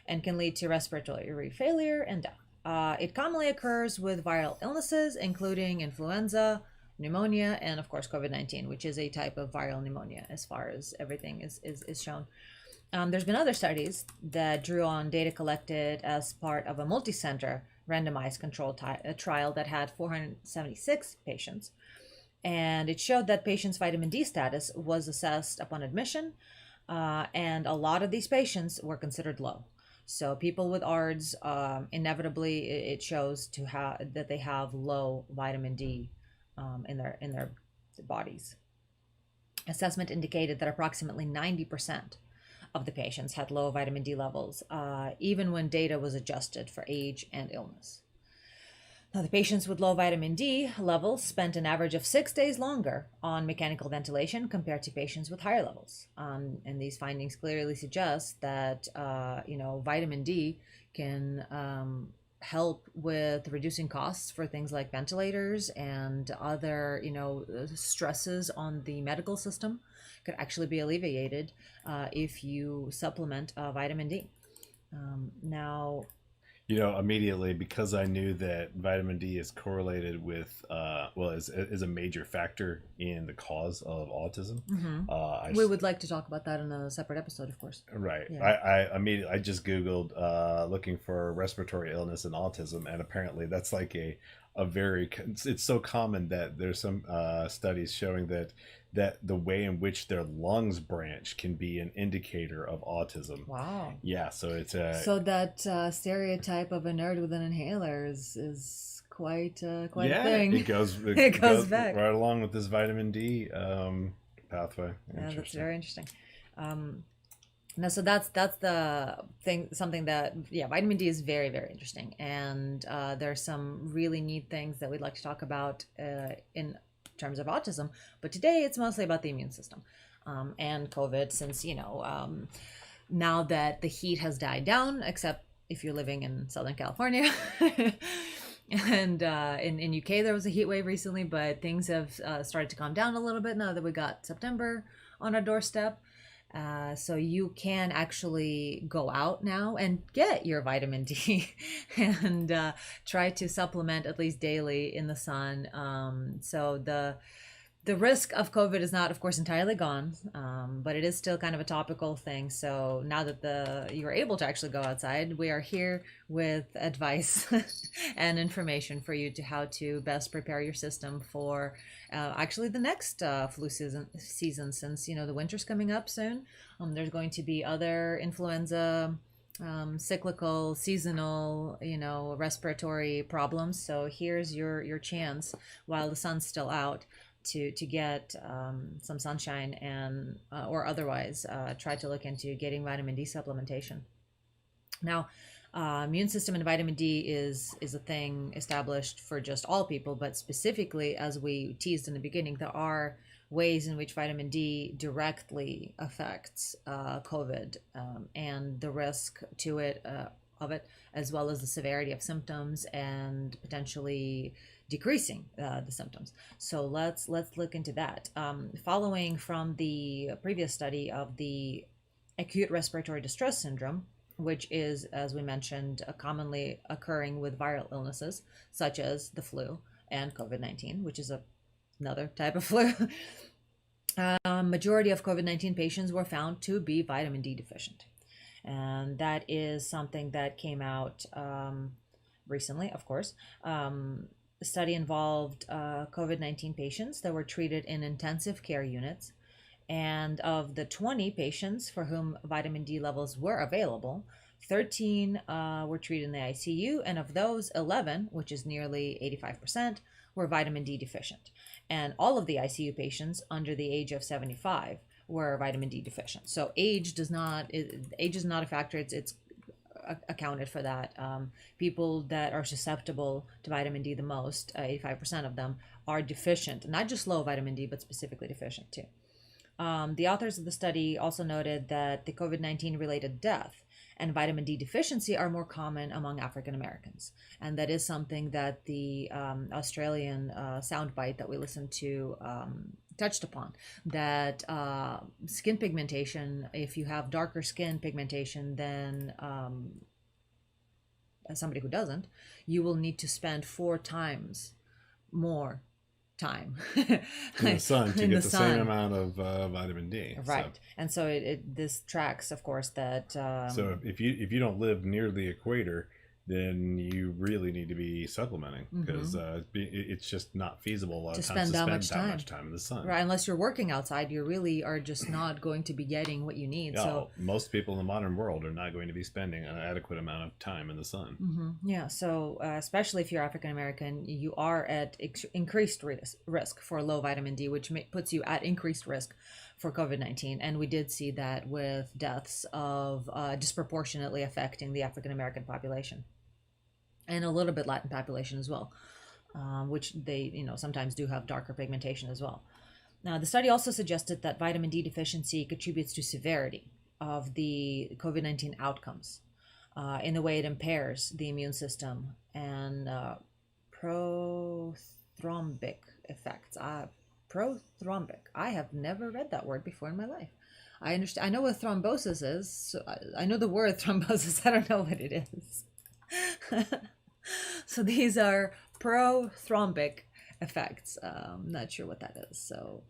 and can lead to respiratory failure and death. It commonly occurs with viral illnesses, including influenza, pneumonia, and of course COVID-19, which is a type of viral pneumonia as far as everything is shown. There's been other studies that drew on data collected as part of a multi-center randomized controlled trial that had 476 patients. And it showed that patients' vitamin D status was assessed upon admission, and a lot of these patients were considered low. So people with ARDS, inevitably, it shows that they have low vitamin D in their bodies. Assessment indicated that approximately 90% of the patients had low vitamin D levels, even when data was adjusted for age and illness. Now, the patients with low vitamin D levels spent an average of 6 days longer on mechanical ventilation compared to patients with higher levels. And these findings clearly suggest that, vitamin D can help with reducing costs for things like ventilators and other, stresses on the medical system could actually be alleviated if you supplement vitamin D. Now, immediately, because I knew that vitamin D is correlated with, is a major factor in the cause of autism. We would like to talk about that in a separate episode, of course. Right. Yeah. I just Googled looking for respiratory illness and autism, and apparently that's like it's so common that there's some studies showing that the way in which their lungs branch can be an indicator of autism. Wow. Yeah, so it's so that stereotype of a nerd with an inhaler is quite a thing. It goes back right along with this vitamin D pathway. Yeah, that's very interesting. No, so that's the thing. Something that vitamin D is very, very interesting, and there's some really neat things that we'd like to talk about in terms of autism. But today it's mostly about the immune system and COVID, since now that the heat has died down, except if you're living in Southern California. And in UK there was a heat wave recently, but things have started to calm down a little bit now that we got September on our doorstep. So you can actually go out now and get your vitamin D and try to supplement at least daily in the sun. So the risk of COVID is not, of course, entirely gone, but it is still kind of a topical thing. So now that you're able to actually go outside, we are here with advice and information for you to how to best prepare your system for actually the next flu season, since the winter's coming up soon. There's going to be other influenza, cyclical, seasonal, respiratory problems. So here's your chance while the sun's still out to get some sunshine and or otherwise try to look into getting vitamin D supplementation. Now, immune system and vitamin D is a thing established for just all people, but specifically, as we teased in the beginning, there are ways in which vitamin D directly affects COVID and the risk to it of it, as well as the severity of symptoms and potentially decreasing the symptoms. So let's look into that. Following from the previous study of the acute respiratory distress syndrome, which is, as we mentioned, commonly occurring with viral illnesses such as the flu and COVID-19, which is another type of flu. Majority of COVID-19 patients were found to be vitamin D deficient. And that is something that came out recently, of course. The study involved COVID-19 patients that were treated in intensive care units. And of the 20 patients for whom vitamin D levels were available, 13 were treated in the ICU. And of those, 11, which is nearly 85%, were vitamin D deficient. And all of the ICU patients under the age of 75 were vitamin D deficient. So age is not a factor. It's accounted for that. People that are susceptible to vitamin D the most, 85% of them, are deficient, not just low vitamin D, but specifically deficient too. The authors of the study also noted that the COVID-19 related death and vitamin D deficiency are more common among African Americans. And that is something that the Australian soundbite that we listened to touched upon, that skin pigmentation, if you have darker skin pigmentation than somebody who doesn't, you will need to spend 4 times more time in the sun to get the same amount of vitamin D. Right. So, and so this tracks, of course, that so if you don't live near the equator, then you really need to be supplementing, because it's just not feasible a lot of times to spend that much time in the sun. Right, unless you're working outside, you really are just not going to be getting what you need. Yeah, so most people in the modern world are not going to be spending an adequate amount of time in the sun. Yeah, so especially if you're African American, you are at increased risk for low vitamin D, which puts you at increased risk for COVID-19. And we did see that with deaths of disproportionately affecting the African American population, and a little bit Latin population as well, which they sometimes do have darker pigmentation as well. Now, the study also suggested that vitamin D deficiency contributes to severity of the COVID-19 outcomes in the way it impairs the immune system and prothrombic effects. Prothrombic. I have never read that word before in my life. I understand. I know what thrombosis is. So I know the word thrombosis. I don't know what it is. So these are prothrombic effects. I'm not sure what that is. So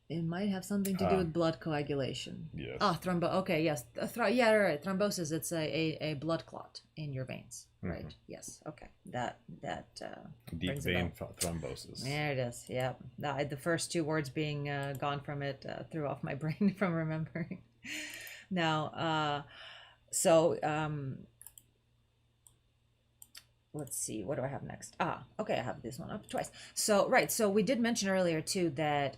it might have something to do with blood coagulation. Yes. Okay, yes. Yeah, right. Thrombosis. It's a blood clot in your veins. Right. Yes. Okay. That Deep vein thrombosis. There it is. Yeah. The first 2 words being gone from it threw off my brain from remembering. Now, let's see, what do I have next? Okay, I have this one up twice. So we did mention earlier too that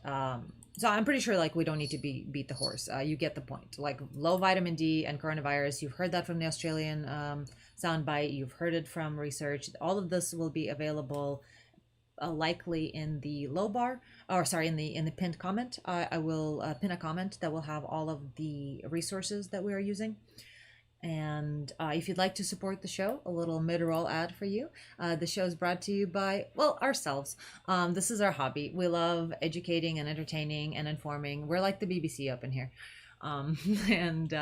so I'm pretty sure we don't need to beat the horse. You get the point. Low vitamin D and coronavirus, you've heard that from the Australian soundbite, you've heard it from research. All of this will be available likely in the in the pinned comment. I will pin a comment that will have all of the resources that we are using. And if you'd like to support the show, a little mid-roll ad for you. The show is brought to you by, ourselves. This is our hobby. We love educating and entertaining and informing. We're like the BBC up in here. And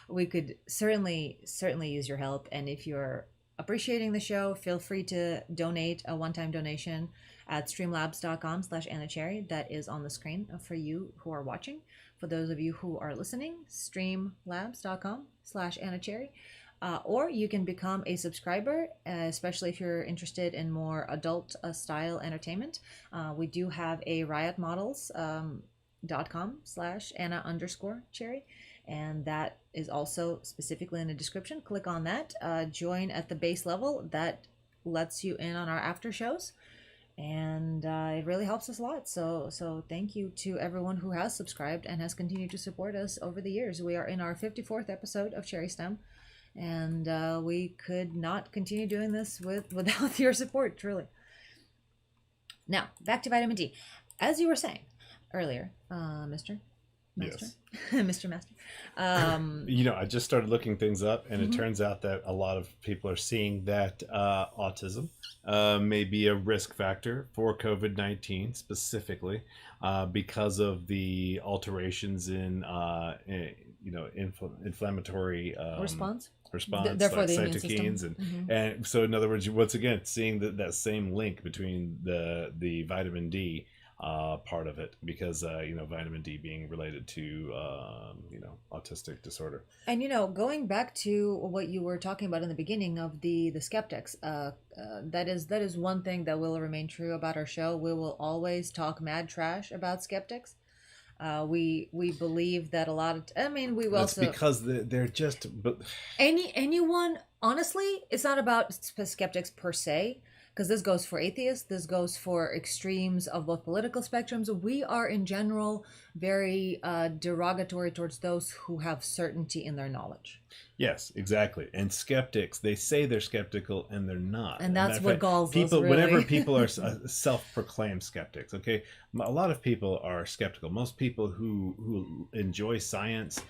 we could certainly use your help. And if you're appreciating the show, feel free to donate a one-time donation at streamlabs.com/AnnaCherry. That is on the screen for you who are watching. For those of you who are listening, streamlabs.com/AnnaCherry. Or you can become a subscriber, especially if you're interested in more adult style entertainment. We do have a riotmodels.com/Anna_Cherry. And that is also specifically in the description. Click on that. Join at the base level. That lets you in on our after shows. And it really helps us a lot. So thank you to everyone who has subscribed and has continued to support us over the years. We are in our 54th episode of CherrySTEM, and we could not continue doing this without your support, truly. Now, back to vitamin D. As you were saying earlier, Mr. Master? Yes. Mr. Master. I just started looking things up, and it turns out that a lot of people are seeing that autism may be a risk factor for COVID-19 specifically because of the alterations in inflammatory response, therefore the immune cytokines, system. and so in other words, once again, seeing that same link between the vitamin D part of it, because vitamin D being related to autistic disorder. And going back to what you were talking about in the beginning of the skeptics, that is one thing that will remain true about our show. We will always talk mad trash about skeptics. We believe that a lot of That's because they're just anyone, honestly, it's not about skeptics per se. because this goes for atheists, this goes for extremes of both political spectrums. We are in general very derogatory towards those who have certainty in their knowledge. Yes, exactly. And skeptics, they say they're skeptical and they're not. And that's what galls us, people. really. Whenever people are self-proclaimed skeptics, okay, a lot of people are skeptical. Most people who enjoy science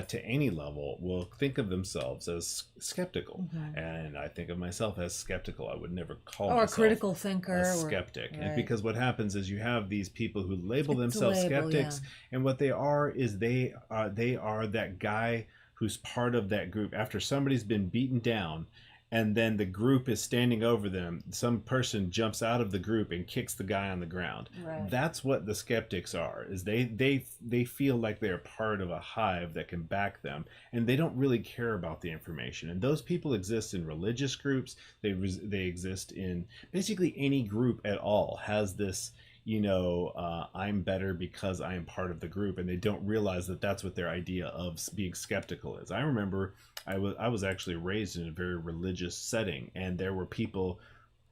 to any level will think of themselves as skeptical, and I think of myself as skeptical. I would never call myself a critical thinker, a skeptic, right. and because what happens is you have these people who label It's a themselves label, skeptics, yeah. and what they are is they are that guy who's part of that group after somebody's been beaten down, and then the group is standing over them. Some person jumps out of the group and kicks the guy on the ground. Right. That's what the skeptics are, is they feel like they're part of a hive that can back them, and they don't really care about the information. And those people exist in religious groups. They exist in basically any group at all has this, I'm better because I am part of the group, and they don't realize that that's what their idea of being skeptical is. I remember I was actually raised in a very religious setting, and there were people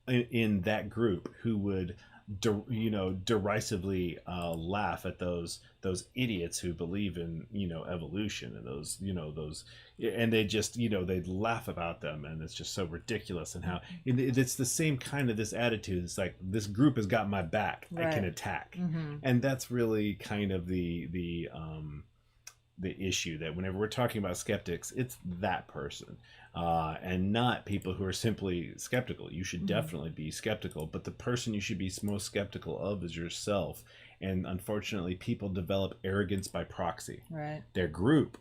in that group who would derisively laugh at those idiots who believe in evolution, and those and they just they'd laugh about them, and it's just so ridiculous. And how it's the same kind of this attitude. It's like, this group has got my back, right. I can attack. And that's really kind of the issue, that whenever we're talking about skeptics, it's that person, and not people who are simply skeptical. You should definitely be skeptical, but the person you should be most skeptical of is yourself. And unfortunately, people develop arrogance by proxy. Right. Their group,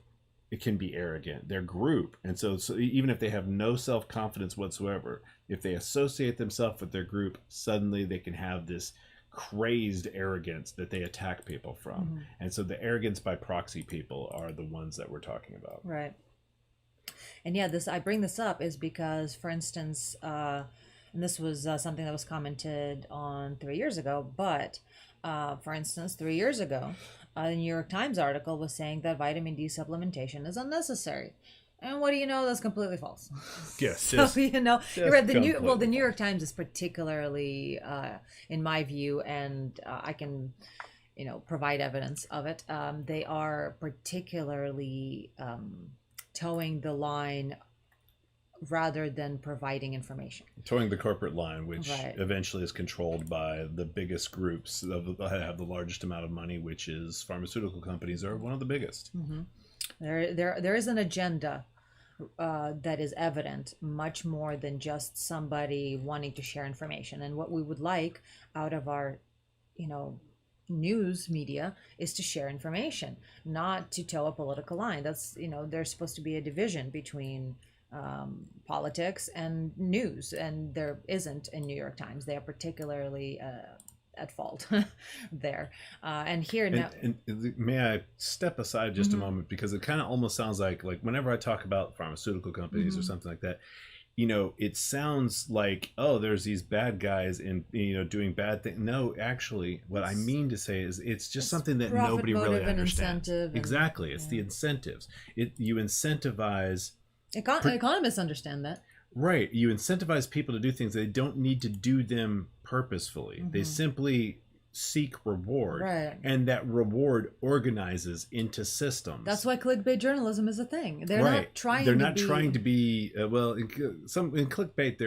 it can be arrogant, their group. And so even if they have no self-confidence whatsoever, if they associate themselves with their group, suddenly they can have this crazed arrogance that they attack people from. And so the arrogance by proxy people are the ones that we're talking about. Right. And yeah, I bring this up is because, for instance, and this was something that was commented on 3 years ago, but for instance, 3 years ago, the New York Times article was saying that vitamin D supplementation is unnecessary. And what do you know? That's completely false. Yes. So, you're right. The New York Times is particularly, in my view, and I can, provide evidence of it. They are particularly towing the line rather than providing information. Towing the corporate line, which Right. eventually is controlled by the biggest groups that have the largest amount of money, which is pharmaceutical companies are one of the biggest. There is an agenda that is evident, much more than just somebody wanting to share information. And what we would like out of our, news media is to share information, not to toe a political line. That's, there's supposed to be a division between politics and news, and there isn't in New York Times. They are particularly at fault there. And here now, and may I step aside just a moment, because it kind of almost sounds like whenever I talk about pharmaceutical companies or something like that, it sounds like, oh, there's these bad guys in doing bad things. No, actually, what I mean to say is it's just something that profit nobody really motive and understands. incentive and- Exactly, it's the incentives. You incentivize. economists understand that. Right. You incentivize people to do things. They don't need to do them purposefully. They simply seek reward. Right. And that reward organizes into systems. That's why clickbait journalism is a thing. They're right. not trying They're to not be... trying to be in clickbait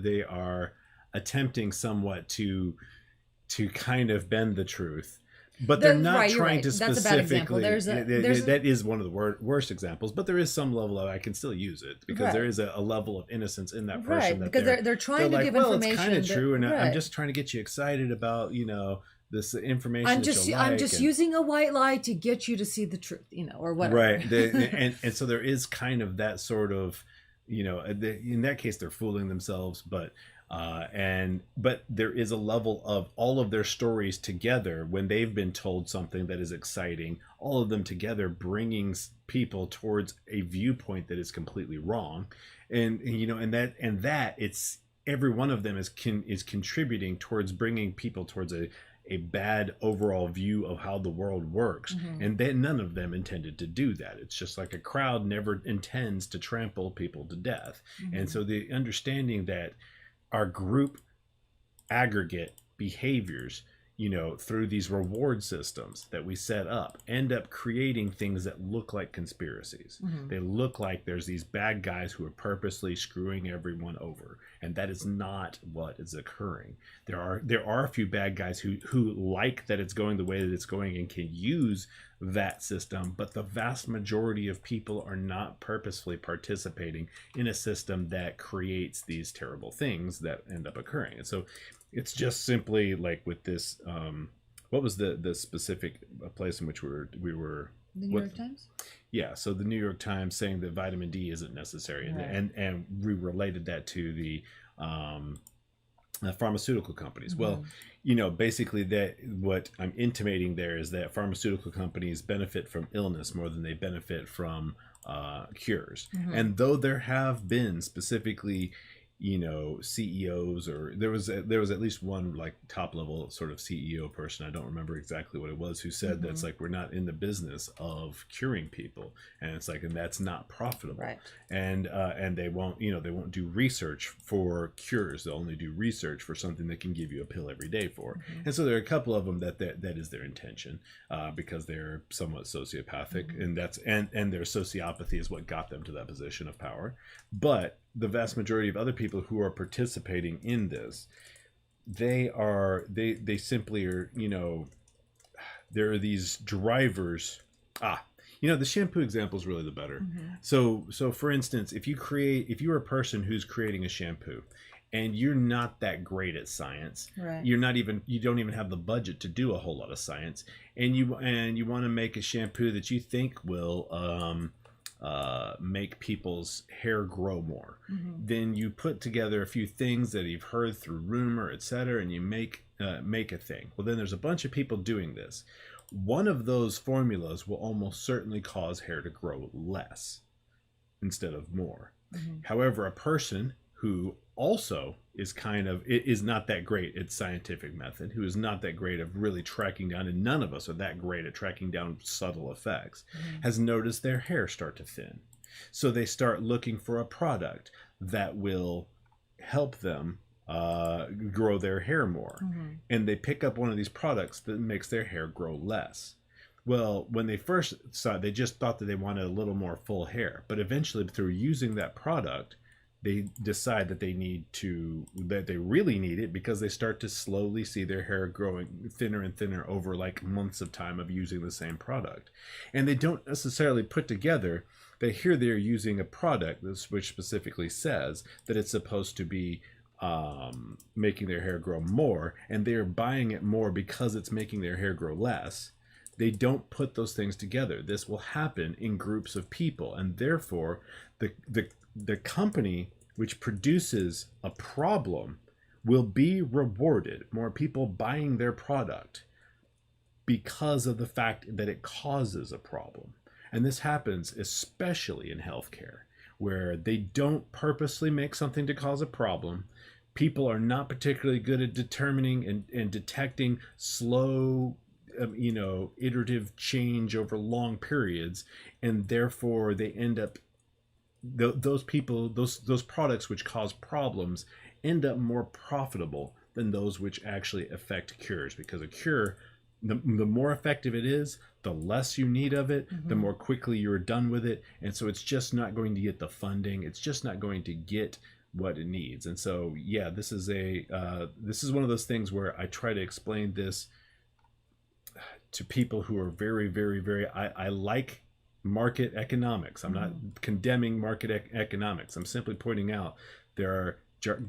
they are attempting somewhat to kind of bend the truth. But they're not right, trying right. to That's a bad example. specifically. That is one of the worst examples. But there is some level of I can still use it because Right. there is a level of innocence in that person. Right, that because they're trying to like, give well, information. it's kind of true, and I'm right. just trying to get you excited about this information. I'm that just you'll like, and- using a white lie to get you to see the truth, or whatever. Right. And so there is kind of that sort of, in that case, they're fooling themselves, but there is a level of all of their stories together when they've been told something that is exciting, all of them together bringing people towards a viewpoint that is completely wrong. And that it's every one of them is contributing towards bringing people towards a bad overall view of how the world works. And then none of them intended to do that. It's just like a crowd never intends to trample people to death. And so the understanding that our group aggregate behaviors, through these reward systems that we set up, end up creating things that look like conspiracies. They look like there's these bad guys who are purposely screwing everyone over, and that is not what is occurring. There are a few bad guys who like that it's going the way that it's going and can use that system, but the vast majority of people are not purposefully participating in a system that creates these terrible things that end up occurring. And so it's just simply like with this, what was the specific place in which we were The New York Times? Yeah, so the New York Times saying that vitamin D isn't necessary, and we related that to the pharmaceutical companies. Well, basically that what I'm intimating there is that pharmaceutical companies benefit from illness more than they benefit from cures. And though there have been specifically CEOs, or there was at least one like top level sort of CEO person, I don't remember exactly what it was, who said that's like, we're not in the business of curing people, and it's like, and that's not profitable, Right. And they won't do research for cures. They'll only do research for something that can give you a pill every day for. And so there are a couple of them that is their intention, because they're somewhat sociopathic, and their sociopathy is what got them to that position of power. But the vast majority of other people who are participating in this, they simply are, there are these drivers. The shampoo example is really the better. So for instance, if you're a person who's creating a shampoo and you're not that great at science, Right. you don't even have the budget to do a whole lot of science, and you want to make a shampoo that you think will make people's hair grow more, then you put together a few things that you've heard through rumor, etc., and you make a thing. Well, then there's a bunch of people doing this. One of those formulas will almost certainly cause hair to grow less instead of more. However, a person who also is not that great at scientific method, who is not that great of really tracking down, and none of us are that great at tracking down subtle effects, has noticed their hair start to thin. So they start looking for a product that will help them grow their hair more. And they pick up one of these products that makes their hair grow less. Well, when they first saw it, they just thought that they wanted a little more full hair. But eventually, through using that product, they decide that they really need it, because they start to slowly see their hair growing thinner and thinner over like months of time of using the same product. And they don't necessarily put together, they hear they're using a product which specifically says that it's supposed to be making their hair grow more, and they're buying it more because it's making their hair grow less. They don't put those things together. This will happen in groups of people, and therefore the company which produces a problem will be rewarded more people buying their product because of the fact that it causes a problem. And this happens especially in healthcare, where they don't purposely make something to cause a problem. People are not particularly good at determining and detecting slow iterative change over long periods, and therefore they end up those products which cause problems end up more profitable than those which actually affect cures, because a cure, the more effective it is, the less you need of it, the more quickly you're done with it, and so it's just not going to get the funding, it's just not going to get what it needs. And so this is one of those things where I try to explain this to people who are very, very, very, I like market economics. I'm not condemning market economics. I'm simply pointing out there are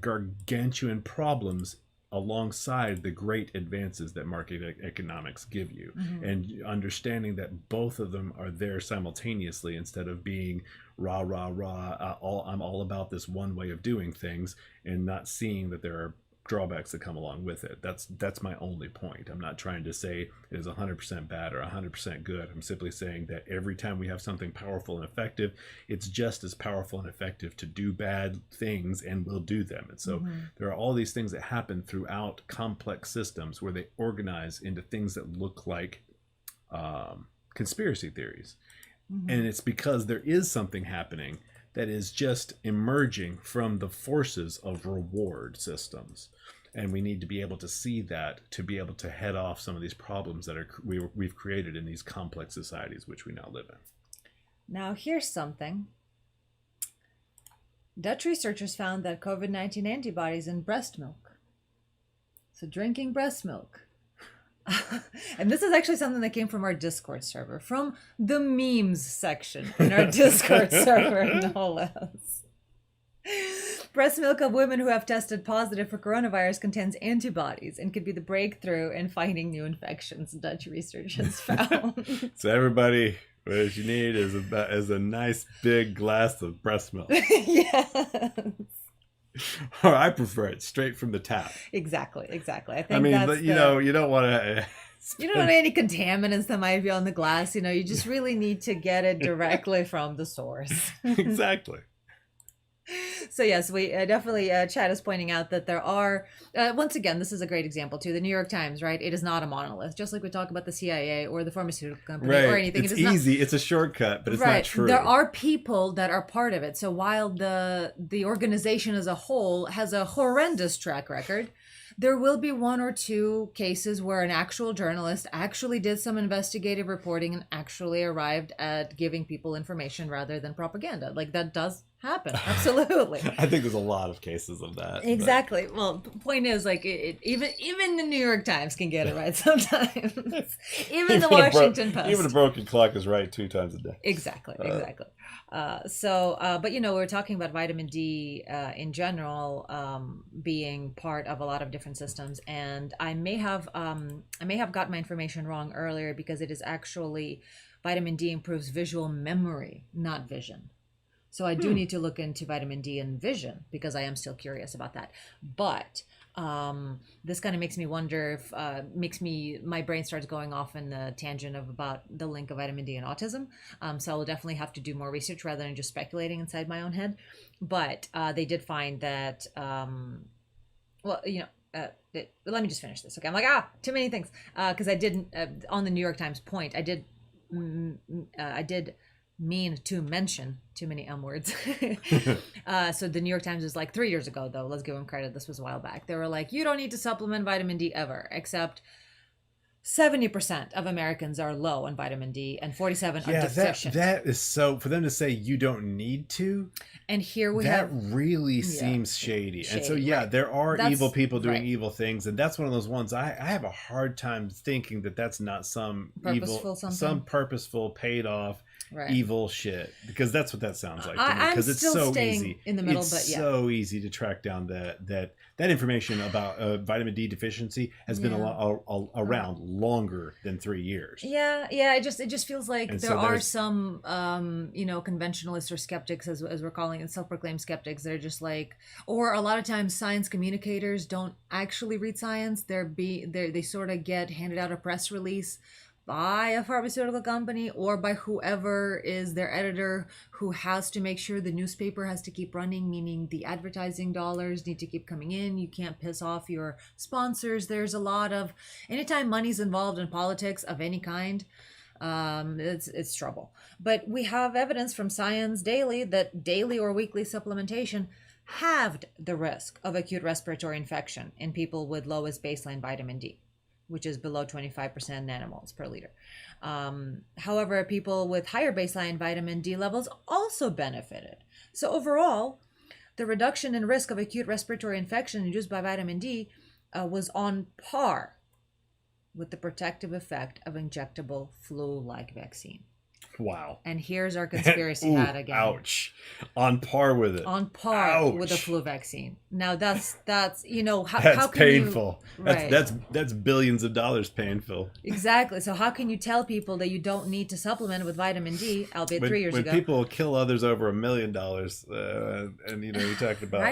gargantuan problems alongside the great advances that market economics give you, and understanding that both of them are there simultaneously, instead of being rah rah rah, I'm all about this one way of doing things, and not seeing that there are drawbacks that come along with it. That's my only point. I'm not trying to say it is 100% bad or 100% good. I'm simply saying that every time we have something powerful and effective, it's just as powerful and effective to do bad things, and we'll do them. And so there are all these things that happen throughout complex systems where they organize into things that look like conspiracy theories. And it's because there is something happening that is just emerging from the forces of reward systems. And we need to be able to see that to be able to head off some of these problems that we've created in these complex societies which we now live in. Now, here's something. Dutch researchers found that COVID-19 antibodies in breast milk. So drinking breast milk. And this is actually something that came from our Discord server, from the memes section in our Discord server, no less. Breast milk of women who have tested positive for coronavirus contains antibodies and could be the breakthrough in fighting new infections, Dutch researchers found. So everybody, what you need is a nice big glass of breast milk. Yes. Or I prefer it straight from the tap. Exactly. I think I mean, that's you know, you don't want to. You don't want any contaminants that might be on the glass. You know, you just really need to get it directly from the source. Exactly. So yes, we definitely, Chad is pointing out that there are, once again, this is a great example too. The New York Times, right? It is not a monolith. Just like we talk about the CIA or the pharmaceutical company or anything. It's it is easy. It's a shortcut, but it's not true. There are people that are part of it. So while the organization as a whole has a horrendous track record, there will be one or two cases where an actual journalist actually did some investigative reporting and actually arrived at giving people information rather than propaganda. Like that does happen. Absolutely. I think there's a lot of cases of that. Exactly. But... Well, the point is, like, even the New York Times can get it right sometimes. even the Washington Post. Even a broken clock is right 2 times a day. Exactly. But you know, we're talking about vitamin D in general being part of a lot of different systems, and I may have got my information wrong earlier because it is actually vitamin D improves visual memory, not vision. So I do need to look into vitamin D and vision because I am still curious about that. But this kind of makes me wonder if my brain starts going off in the tangent of about the link of vitamin D and autism. So I'll definitely have to do more research rather than just speculating inside my own head. But they did find that, let me just finish this. Okay, I'm like, too many things. Because I didn't, on the New York Times point, I did mean to mention too many M words. So the New York Times was like 3 years ago, though. Let's give them credit. This was a while back. They were like, you don't need to supplement vitamin D ever, except 70% of Americans are low on vitamin D and 47 are deficient. That is so, for them to say you don't need to. And here we that have... really seems shady. And so, there are evil people doing evil things. And that's one of those ones I have a hard time thinking that that's not some some purposeful, paid off, evil shit, because that's what that sounds like to me, because it's so easy in the middle, it's so easy to track down that information about vitamin D deficiency has been around longer than 3 years. It just feels like there are some conventionalists or skeptics, as we're calling it, self-proclaimed skeptics. They're just like, or a lot of times science communicators don't actually read science. They sort of get handed out a press release by a pharmaceutical company or by whoever is their editor, who has to make sure the newspaper has to keep running, meaning the advertising dollars need to keep coming in. You can't piss off your sponsors. There's a lot of, anytime money's involved in politics of any kind, it's trouble. But we have evidence from Science Daily that daily or weekly supplementation halved the risk of acute respiratory infection in people with lowest baseline vitamin D, which is below 25% nanomoles per liter. However, people with higher baseline vitamin D levels also benefited. So overall, the reduction in risk of acute respiratory infection induced by vitamin D was on par with the protective effect of injectable flu-like vaccine. Wow. And here's our conspiracy hat again. Ouch. On par with it. On par with the flu vaccine. Now that's that's how can painful. You, right. That's billions of dollars painful. Exactly. So how can you tell people that you don't need to supplement with vitamin D, albeit 3 years ago? When people kill others over $1 million, and you're talking about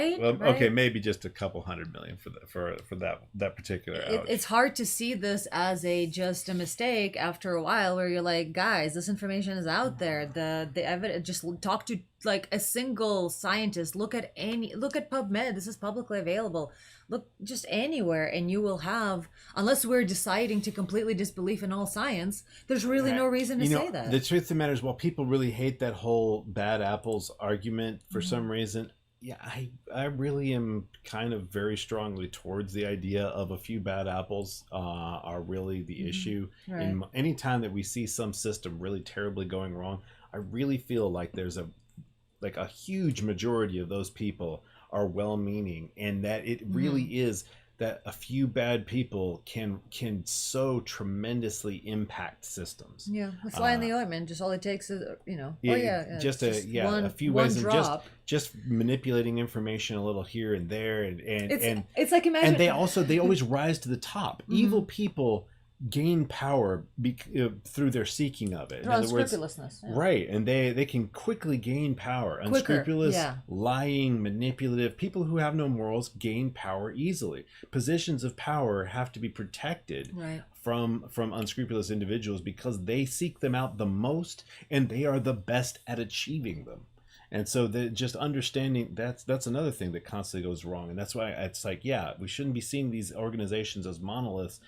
okay, maybe just a couple $100 million for that particular ouch. It's hard to see this as just a mistake after a while, where you're like, guys, this information information is out there. The evidence, just talk to like a single scientist. Look at PubMed. This is publicly available. Look just anywhere, and you will have, unless we're deciding to completely disbelieve in all science, there's really no reason to say that. The truth of the matter is, while people really hate that whole bad apples argument for some reason, yeah, I really am kind of very strongly towards the idea of a few bad apples are really the issue. Right. And any time that we see some system really terribly going wrong, I really feel like there's a huge majority of those people are well-meaning, and that it really is that a few bad people can so tremendously impact systems. Yeah, it's fly in the ointment. Just all it takes is, a few one ways of drop. just manipulating information a little here and there, and It's like, imagine, and they always rise to the top. Evil people gain power through their seeking of it. In other words, unscrupulousness. Yeah. right, and they can quickly gain power. Unscrupulous, lying, manipulative people who have no morals gain power easily. Positions of power have to be protected from unscrupulous individuals because they seek them out the most, and they are the best at achieving them. And so just understanding that's another thing that constantly goes wrong, and that's why it's like, we shouldn't be seeing these organizations as monoliths.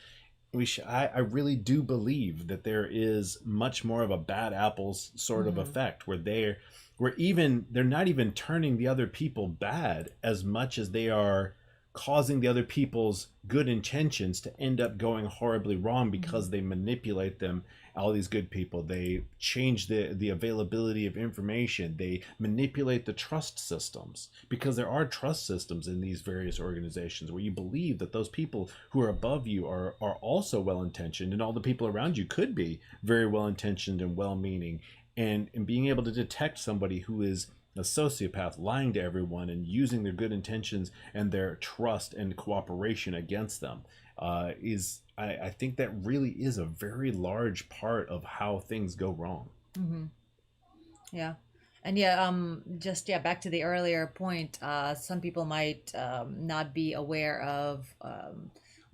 I really do believe that there is much more of a bad apples sort of effect where they're not even turning the other people bad as much as they are causing the other people's good intentions to end up going horribly wrong because they manipulate them. All these good people, they change the availability of information, they manipulate the trust systems, because there are trust systems in these various organizations where you believe that those people who are above you are also well-intentioned, and all the people around you could be very well-intentioned and well-meaning, and being able to detect somebody who is a sociopath lying to everyone and using their good intentions and their trust and cooperation against them I think that really is a very large part of how things go wrong. Yeah. And back to the earlier point, some people might not be aware of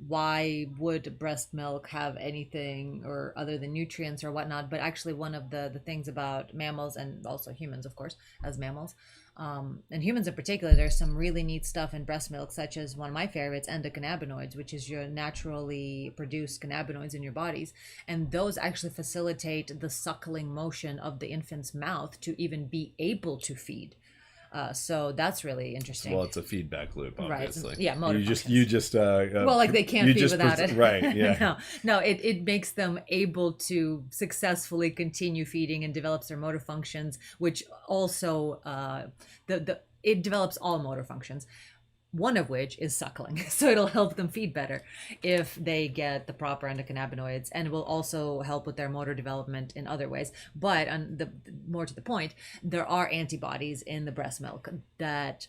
why would breast milk have anything or other than nutrients or whatnot, but actually one of the things about mammals, and also humans, of course, as mammals, and humans in particular, there's some really neat stuff in breast milk, such as one of my favorites, endocannabinoids, which is your naturally produced cannabinoids in your bodies, and those actually facilitate the suckling motion of the infant's mouth to even be able to feed. So that's really interesting. Well, it's a feedback loop, obviously. Right. Yeah, motor you just well, like they can't feed without it. Right, yeah. No, it makes them able to successfully continue feeding and develops their motor functions, which also it develops all motor functions, one of which is suckling. So it'll help them feed better if they get the proper endocannabinoids, and it will also help with their motor development in other ways. But more to the point, there are antibodies in the breast milk that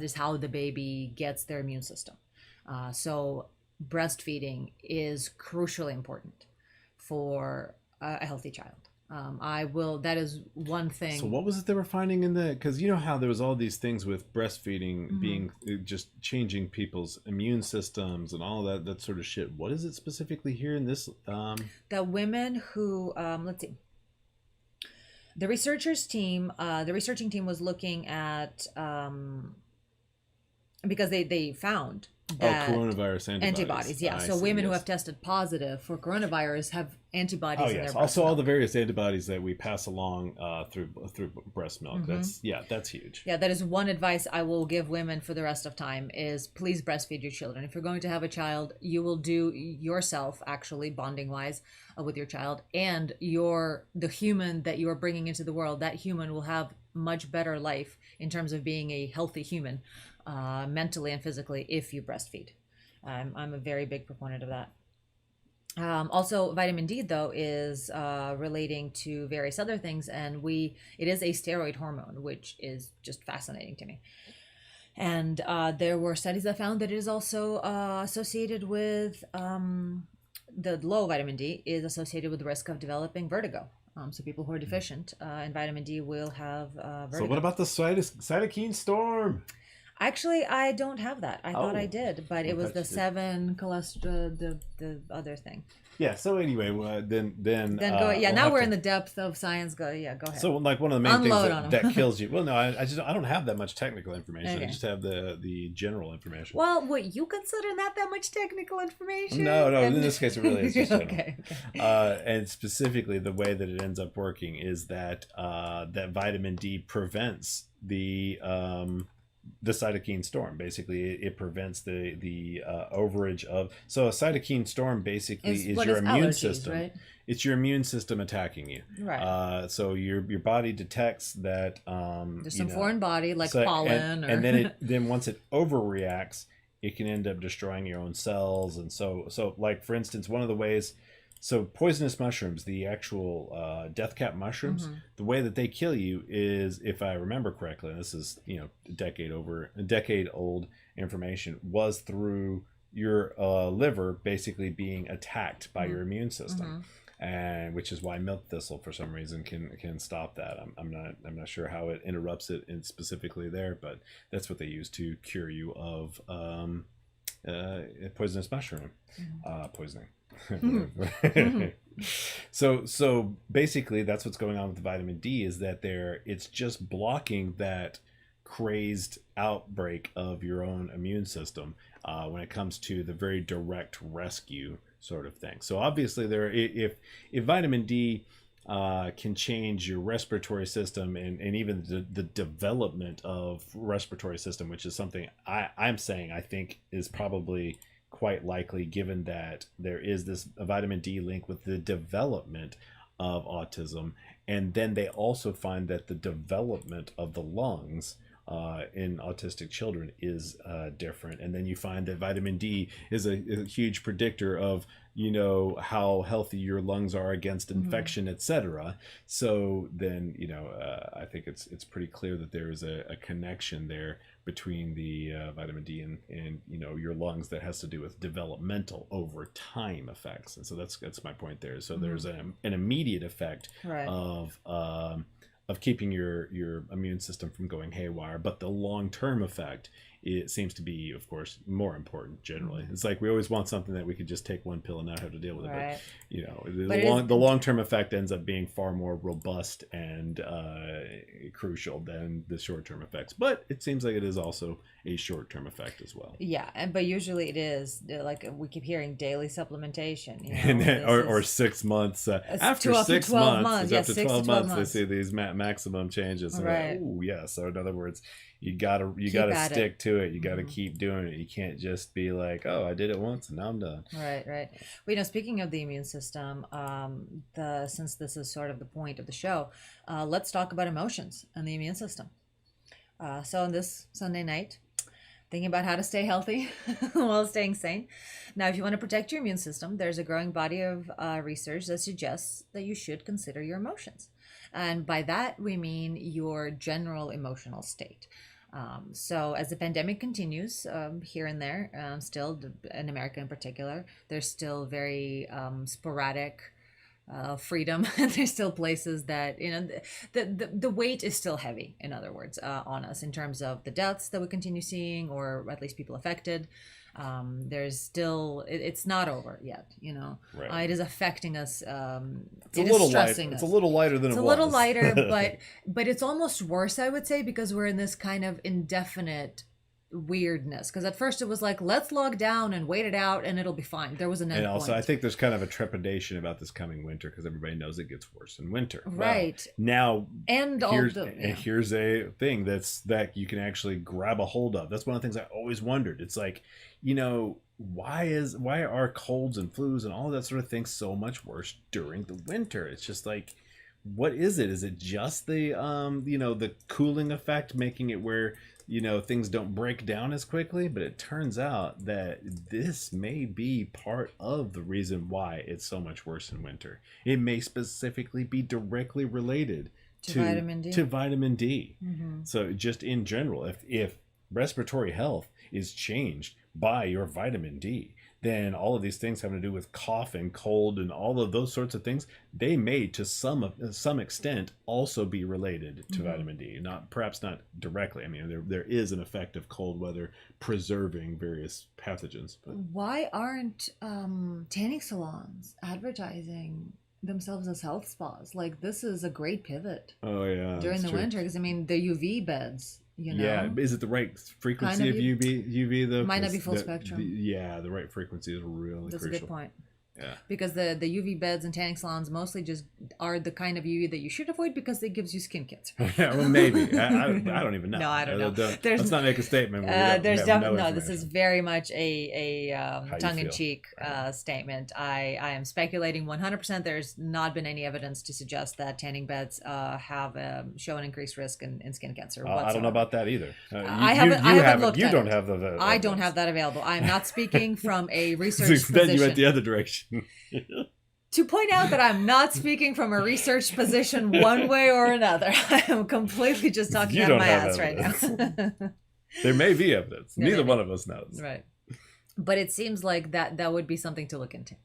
is how the baby gets their immune system. So breastfeeding is crucially important for a healthy child. That is one thing. So what was it they were finding because you know how there was all these things with breastfeeding being just changing people's immune systems and all that sort of shit. What is it specifically here in this? The women who, let's see. The researching team was looking at, because they found that coronavirus antibodies. Yeah. So women who have tested positive for coronavirus have antibodies in their breast also milk. all the various antibodies that we pass along through breast milk. That's huge. Yeah, that is one advice I will give women for the rest of time is please breastfeed your children. If you're going to have a child, you will do yourself, actually bonding wise, with your child, and the human that you are bringing into the world, that human will have much better life in terms of being a healthy human, mentally and physically, if you breastfeed. I'm a very big proponent of that. Also, vitamin D, though, is relating to various other things, and it is a steroid hormone, which is just fascinating to me. And there were studies that found that it is also associated with the low vitamin D is associated with the risk of developing vertigo. So people who are deficient in vitamin D will have vertigo. So what about the cytokine storm? Actually, I don't have that. I thought I Oh. did, but I it was thought the you did. 7 cholesterol, the other thing. Yeah. So anyway, then Then go. Yeah, we'll now have we're to- in the depth of science. Go. Yeah, go ahead. So like one of the main Unload things on 'em. that kills you. Well, no, I don't have that much technical information. Okay. I just have the general information. Well, what you consider not that much technical information? No, And- in this case, it really is just general. okay. And specifically, the way that it ends up working is that that vitamin D prevents the cytokine storm. Basically, it prevents the overage of. So a cytokine storm basically is what your is immune allergies, system. right? It's your immune system attacking you. Right. So your body detects that There's some foreign body like so- pollen, and then once it overreacts, it can end up destroying your own cells. And so like for instance, one of the ways. So poisonous mushrooms, the actual death cap mushrooms, the way that they kill you is, if I remember correctly, and this is a decade old information, was through your liver basically being attacked by your immune system, and which is why milk thistle for some reason can stop that. I'm not sure how it interrupts it specifically there, but that's what they use to cure you of poisonous mushroom poisoning. So basically that's what's going on with the vitamin D, is that it's just blocking that crazed outbreak of your own immune system when it comes to the very direct rescue sort of thing. So obviously if vitamin D can change your respiratory system and even the development of respiratory system, which is something I'm saying I think is probably quite likely, given that there is this vitamin D link with the development of autism. And then they also find that the development of the lungs in autistic children is different. And then you find that vitamin D is a huge predictor of how healthy your lungs are against infection, etc. So then I think it's pretty clear that there is a connection there between the vitamin D and your lungs that has to do with developmental over time effects. And so that's my point there. So there's an immediate effect Right. of keeping your immune system from going haywire, but the long-term effect, it seems to be, of course, more important generally. It's like we always want something that we could just take one pill and not have to deal with it. Right. But the long-term effect ends up being far more robust and crucial than the short-term effects. But it seems like it is also a short-term effect as well. Yeah, but usually it is like we keep hearing daily supplementation, And then, or 6 months after up to 6 12 months, months. Yeah, after 6 to 12 12 months, months. they see these maximum changes. And Right. oh yeah. So in other words, you gotta at stick to it. You gotta keep doing it. You can't just be like, oh, I did it once and now I'm done. Right. Well, speaking of the immune system, since this is sort of the point of the show, let's talk about emotions and the immune system. So on this Sunday night, thinking about how to stay healthy while staying sane. Now, if you want to protect your immune system, there's a growing body of research that suggests that you should consider your emotions. And by that, we mean your general emotional state. So as the pandemic continues here and there, still in America in particular, there's still very sporadic freedom. There's still places that the weight is still heavy, in other words, on us in terms of the deaths that we continue seeing, or at least people affected. There's still it's not over yet. Right. It is affecting us. It's It a little is stressing light. us. It's a little lighter than It's it a was. little lighter, but it's almost worse, I would say, because we're in this kind of indefinite weirdness. Because at first it was like, let's log down and wait it out and it'll be fine. There was an end And also, point. I think there's kind of a trepidation about this coming winter because everybody knows it gets worse in winter. Right. Well, now, And here's a thing that you can actually grab a hold of. That's one of the things I always wondered. It's like, why are colds and flus and all that sort of thing so much worse during the winter? It's just like, what is it? Is it just the the cooling effect making it where things don't break down as quickly? But it turns out that this may be part of the reason why it's so much worse in winter. It may specifically be directly related to vitamin D. Mm-hmm. So just in general, if respiratory health is changed by your vitamin D, then all of these things having to do with cough and cold and all of those sorts of things, they may to some extent also be related to vitamin D. Perhaps not directly. I mean, there is an effect of cold weather preserving various pathogens. But Why aren't tanning salons advertising themselves as health spas? Like, this is a great pivot during that's the true. winter, because I mean, the UV beds, you know. Yeah, is it the right frequency Kind of of UV though? Might not 'Cause be full spectrum. The right frequency is really That's crucial. a good point. Yeah. Because the UV beds and tanning salons mostly just are the kind of UV that you should avoid because it gives you skin cancer. Yeah, well, maybe. I don't even know. No, I don't know. Let's not make a statement. Where There's we have definitely no no. This is information. very much a you tongue-in-cheek statement. I am speculating 100%. There's not been any evidence to suggest that tanning beds show an increased risk in skin cancer. I don't know about that either. I haven't looked You at don't it. have the. I don't have that available. I am not speaking from a research Then you position. went the other direction. To point out that I'm not speaking from a research position one way or another. I am completely just talking You out of don't my have ass right now. There may be evidence. Yeah, Neither maybe. one of us knows. Right. But it seems like that would be something to look into.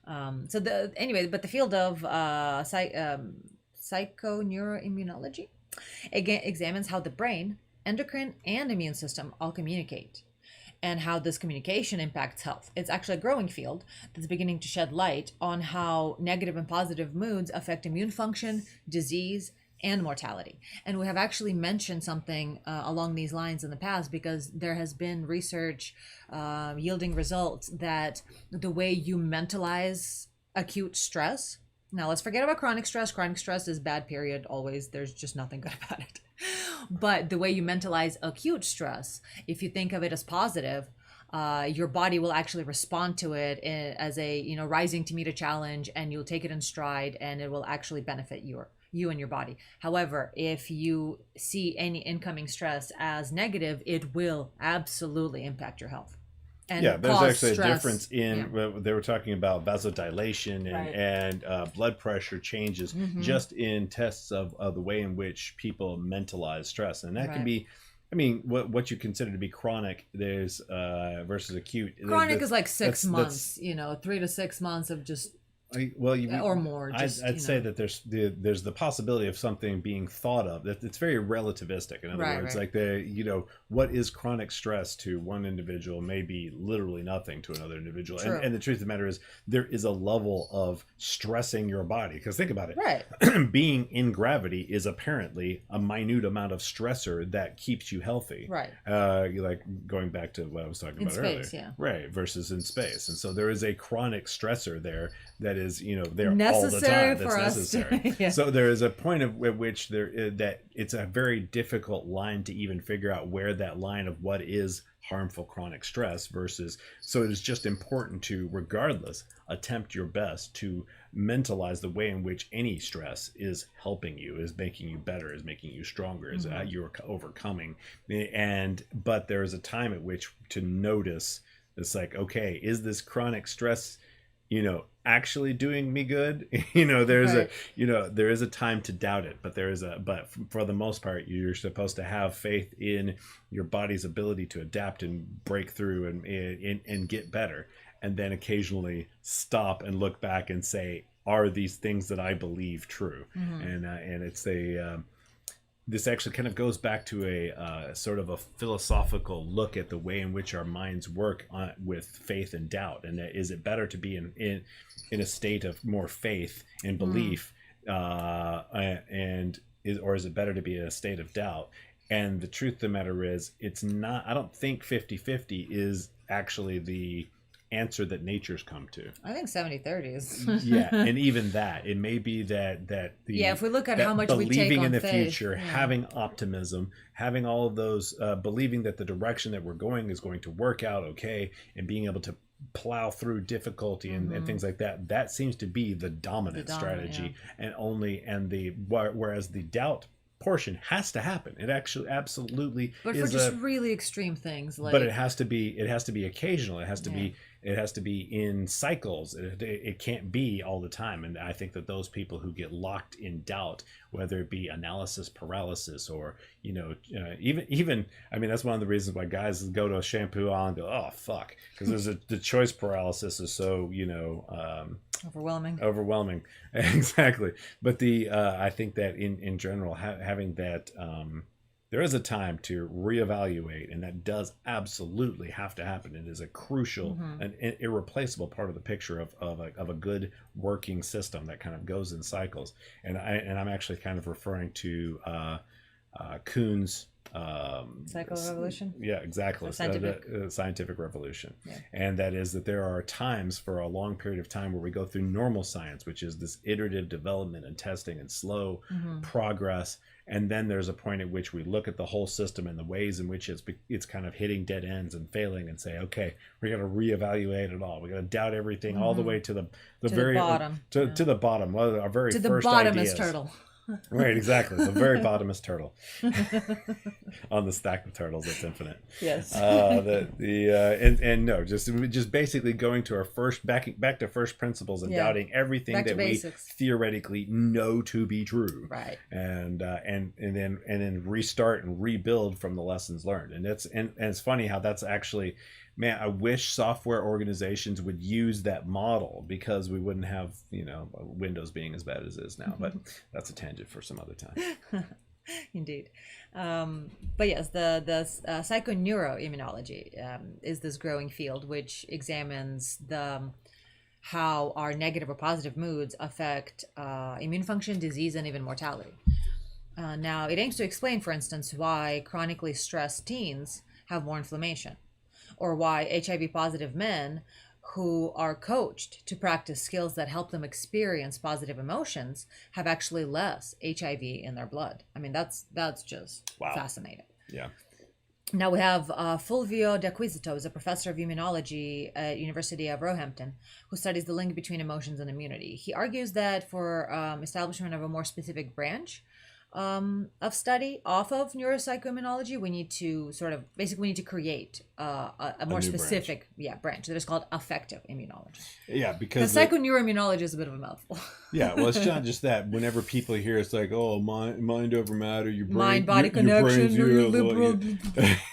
But the field of psychoneuroimmunology examines how the brain, endocrine, and immune system all communicate, and how this communication impacts health. It's actually a growing field that's beginning to shed light on how negative and positive moods affect immune function, disease, and mortality. And we have actually mentioned something along these lines in the past, because there has been research yielding results that the way you mentalize acute stress. Now, let's forget about chronic stress. Chronic stress is bad, period, always. There's just nothing good about it. But the way you mentalize acute stress, if you think of it as positive, your body will actually respond to it as a, rising to meet a challenge, and you'll take it in stride, and it will actually benefit you and your body. However, if you see any incoming stress as negative, it will absolutely impact your health. And yeah, there's cause actually stress. a difference in they were talking about vasodilation Right. and blood pressure changes just in tests of the way in which people mentalize stress, and that can Right. be, I mean, what you consider to be chronic, there's versus acute. Chronic is like that's- 6 months, 3 to 6 months of just or more. I'd say that there's the possibility of something being thought of. That it's very relativistic. In other words, Right. like what is chronic stress to one individual may be literally nothing to another individual. True. And the truth of the matter is, there is a level of stressing your body. Because think about it, right. being in gravity is apparently a minute amount of stressor that keeps you healthy. Right. Like going back to what I was talking In about space, earlier, yeah. right? Versus in space, and so there is a chronic stressor there that is there Necessary all the time. for That's us to- necessary. yeah. So there is a point at which that it's a very difficult line to even figure out where that line of what is harmful chronic stress versus. So it is just important to, regardless, attempt your best to mentalize the way in which any stress is helping you, is making you better, is making you stronger, is you're overcoming. But there is a time at which to notice, it's like, okay, is this chronic stress actually doing me good? There's Right. there is a time to doubt it, but for the most part, you're supposed to have faith in your body's ability to adapt and break through and get better, and then occasionally stop and look back and say, are these things that I believe true? And it's this actually kind of goes back to a sort of a philosophical look at the way in which our minds work with faith and doubt. And is it better to be in a state of more faith and belief, or is it better to be in a state of doubt? And the truth of the matter is, it's not. I don't think 50-50 is actually the answer that nature's come to. I think 70-30 is. Yeah, and even that, it may be that if we look at that how much we take believing on in the faith, future, yeah. having optimism, having all of those, believing that the direction that we're going is going to work out okay, and being able to plow through difficulty and things like that. That seems to be the dominant strategy, yeah. whereas the doubt portion has to happen. It actually absolutely But is for just really extreme things, like. but it has to be occasional. It has to Yeah. be it has to be in cycles. It can't be all the time. And I think that those people who get locked in doubt, whether it be analysis paralysis or, even I mean, that's one of the reasons why guys go to a shampoo on and go, oh fuck, because the choice paralysis is so overwhelming. Exactly. But I think that in general, having that there is a time to reevaluate, and that does absolutely have to happen. It is a crucial and irreplaceable part of the picture of a good working system that kind of goes in cycles. And I'm actually kind of referring to Kuhn's cycle revolution. Yeah, exactly. Scientific revolution. Yeah. And that is that there are times for a long period of time where we go through normal science, which is this iterative development and testing and slow progress. And then there's a point at which we look at the whole system and the ways in which it's kind of hitting dead ends and failing, and say, okay, we got to reevaluate it all. We got to doubt everything all the way to the very bottom. To the bottom. Well, our very to the first bottomest ideas. turtle. Right, exactly. The very bottomest turtle on the stack of turtles that's infinite. Yes. And no, just basically going to our back to first principles and doubting everything that we theoretically know to be true. Right. And then restart and rebuild from the lessons learned. And it's funny how that's actually. Man, I wish software organizations would use that model, because we wouldn't have, Windows being as bad as it is now. But that's a tangent for some other time. Indeed. But yes, the psychoneuroimmunology is this growing field which examines how our negative or positive moods affect immune function, disease, and even mortality. Now, it aims to explain, for instance, why chronically stressed teens have more inflammation, or why HIV positive men who are coached to practice skills that help them experience positive emotions have actually less HIV in their blood. I mean, that's just fascinating. Yeah. Now we have Fulvio D'Acquisito, who's a professor of immunology at University of Roehampton, who studies the link between emotions and immunity. He argues that for establishment of a more specific branch of study off of neuropsychoimmunology, we need to create a more specific branch that is called affective immunology. Yeah, because psychoneuroimmunology is a bit of a mouthful. Yeah, well, it's not just that. Whenever people hear it's like, oh, mind over matter, your brain, mind-body connection, your liberal.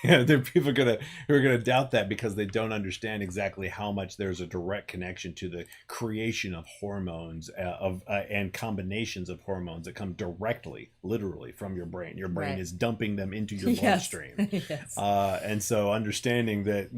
Yeah, there are people who are gonna doubt that because they don't understand exactly how much there's a direct connection to the creation of hormones and combinations of hormones that come directly, literally, from your brain. Your brain is dumping them into your bloodstream. Yes. And so understanding that,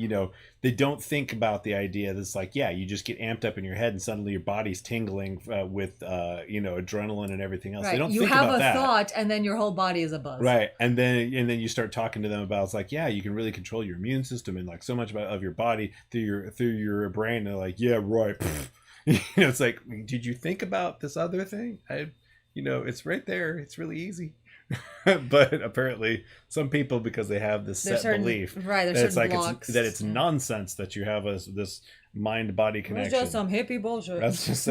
they don't think about the idea that's like, you just get amped up in your head and suddenly your body's tingling with adrenaline and everything else. Right. They don't think about that. You have a thought and then your whole body is a buzz. Right. And then you start talking to them about, it's like, you can really control your immune system and like so much of your body through your brain. And they're like, yeah, right. It's like, did you think about this other thing? It's right there. It's really easy. But apparently some people, because they have this belief that it's like it's nonsense that you have this mind-body connection. It's just some hippie bullshit. That's just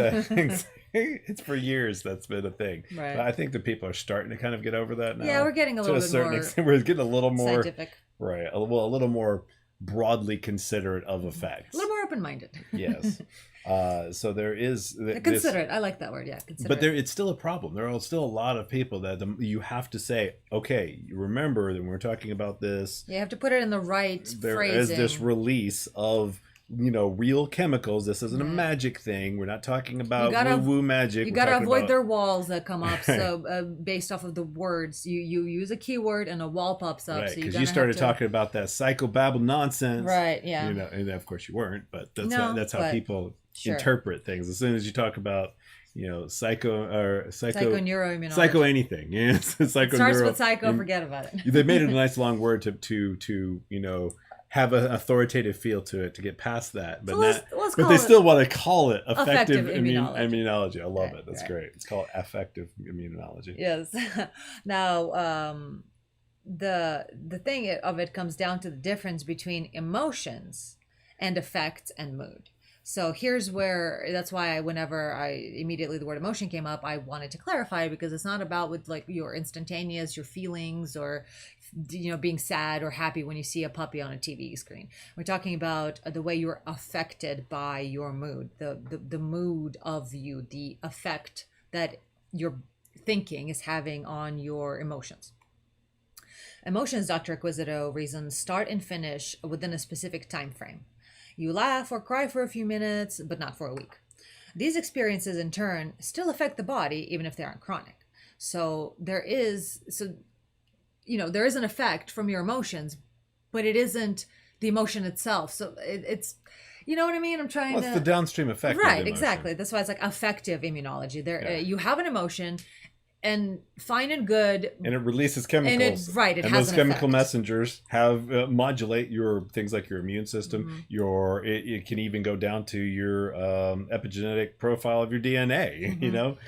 it's for years that's been a thing. Right. But I think that people are starting to kind of get over that now. Yeah, we're getting a little bit more extent. We're getting a little more scientific. Right. A little more broadly considerate of effects. A little more open-minded. Yes. So there is considerate. I like that word. Yeah, considerate. But it's still a problem. There are still a lot of people that you have to say, okay, you remember that we're talking about this. You have to put it in the right phrasing. There is this release of real chemicals. This isn't a magic thing. We're not talking about woo-woo magic. You got to avoid their walls that come up. So based off of the words, you use a keyword and a wall pops up. Right, because you started talking about that psychobabble nonsense. Right, yeah. And of course you weren't, but that's how people interpret things. As soon as you talk about psychoneuroimmunology, psycho anything, it starts with psycho, forget about it. They made it a nice long word to have an authoritative feel to it to get past that, but they still want to call it effective immunology. I love it. That's great. It's called affective immunology. Yes. Now, the thing of it comes down to the difference between emotions and affects and mood. So here's where, that's why whenever immediately the word emotion came up, I wanted to clarify, because it's not about with like your instantaneous, your feelings, or being sad or happy when you see a puppy on a TV screen. We're talking about the way you're affected by your mood, the mood of you, the effect that your thinking is having on your emotions. Emotions, Dr. Acquisito reasons, start and finish within a specific time frame. You laugh or cry for a few minutes, but not for a week. These experiences, in turn, still affect the body, even if they aren't chronic. So there is an effect from your emotions, but it isn't the emotion itself. So it's, you know what I mean? I'm trying What's the downstream effect? Right, of the exactly. That's why it's like affective immunology. You have an emotion, and fine and good, and it releases chemicals, it and has those an chemical effect. messengers have modulate your things like your immune system. Mm-hmm. It can even go down to your epigenetic profile of your DNA. Mm-hmm.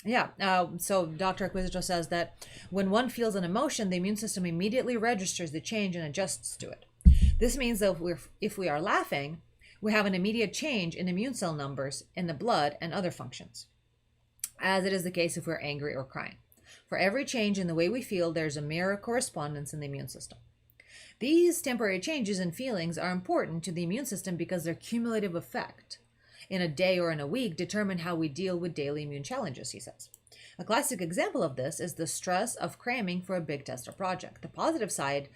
Yeah. So Dr. Acquisito says that when one feels an emotion, the immune system immediately registers the change and adjusts to it. This means that if we are laughing, we have an immediate change in immune cell numbers in the blood and other functions, as it is the case if we're angry or crying. For every change in the way we feel, there's a mirror correspondence in the immune system. These temporary changes in feelings are important to the immune system because their cumulative effect in a day or in a week determine how we deal with daily immune challenges, he says. A classic example of this is the stress of cramming for a big test or project. The positive side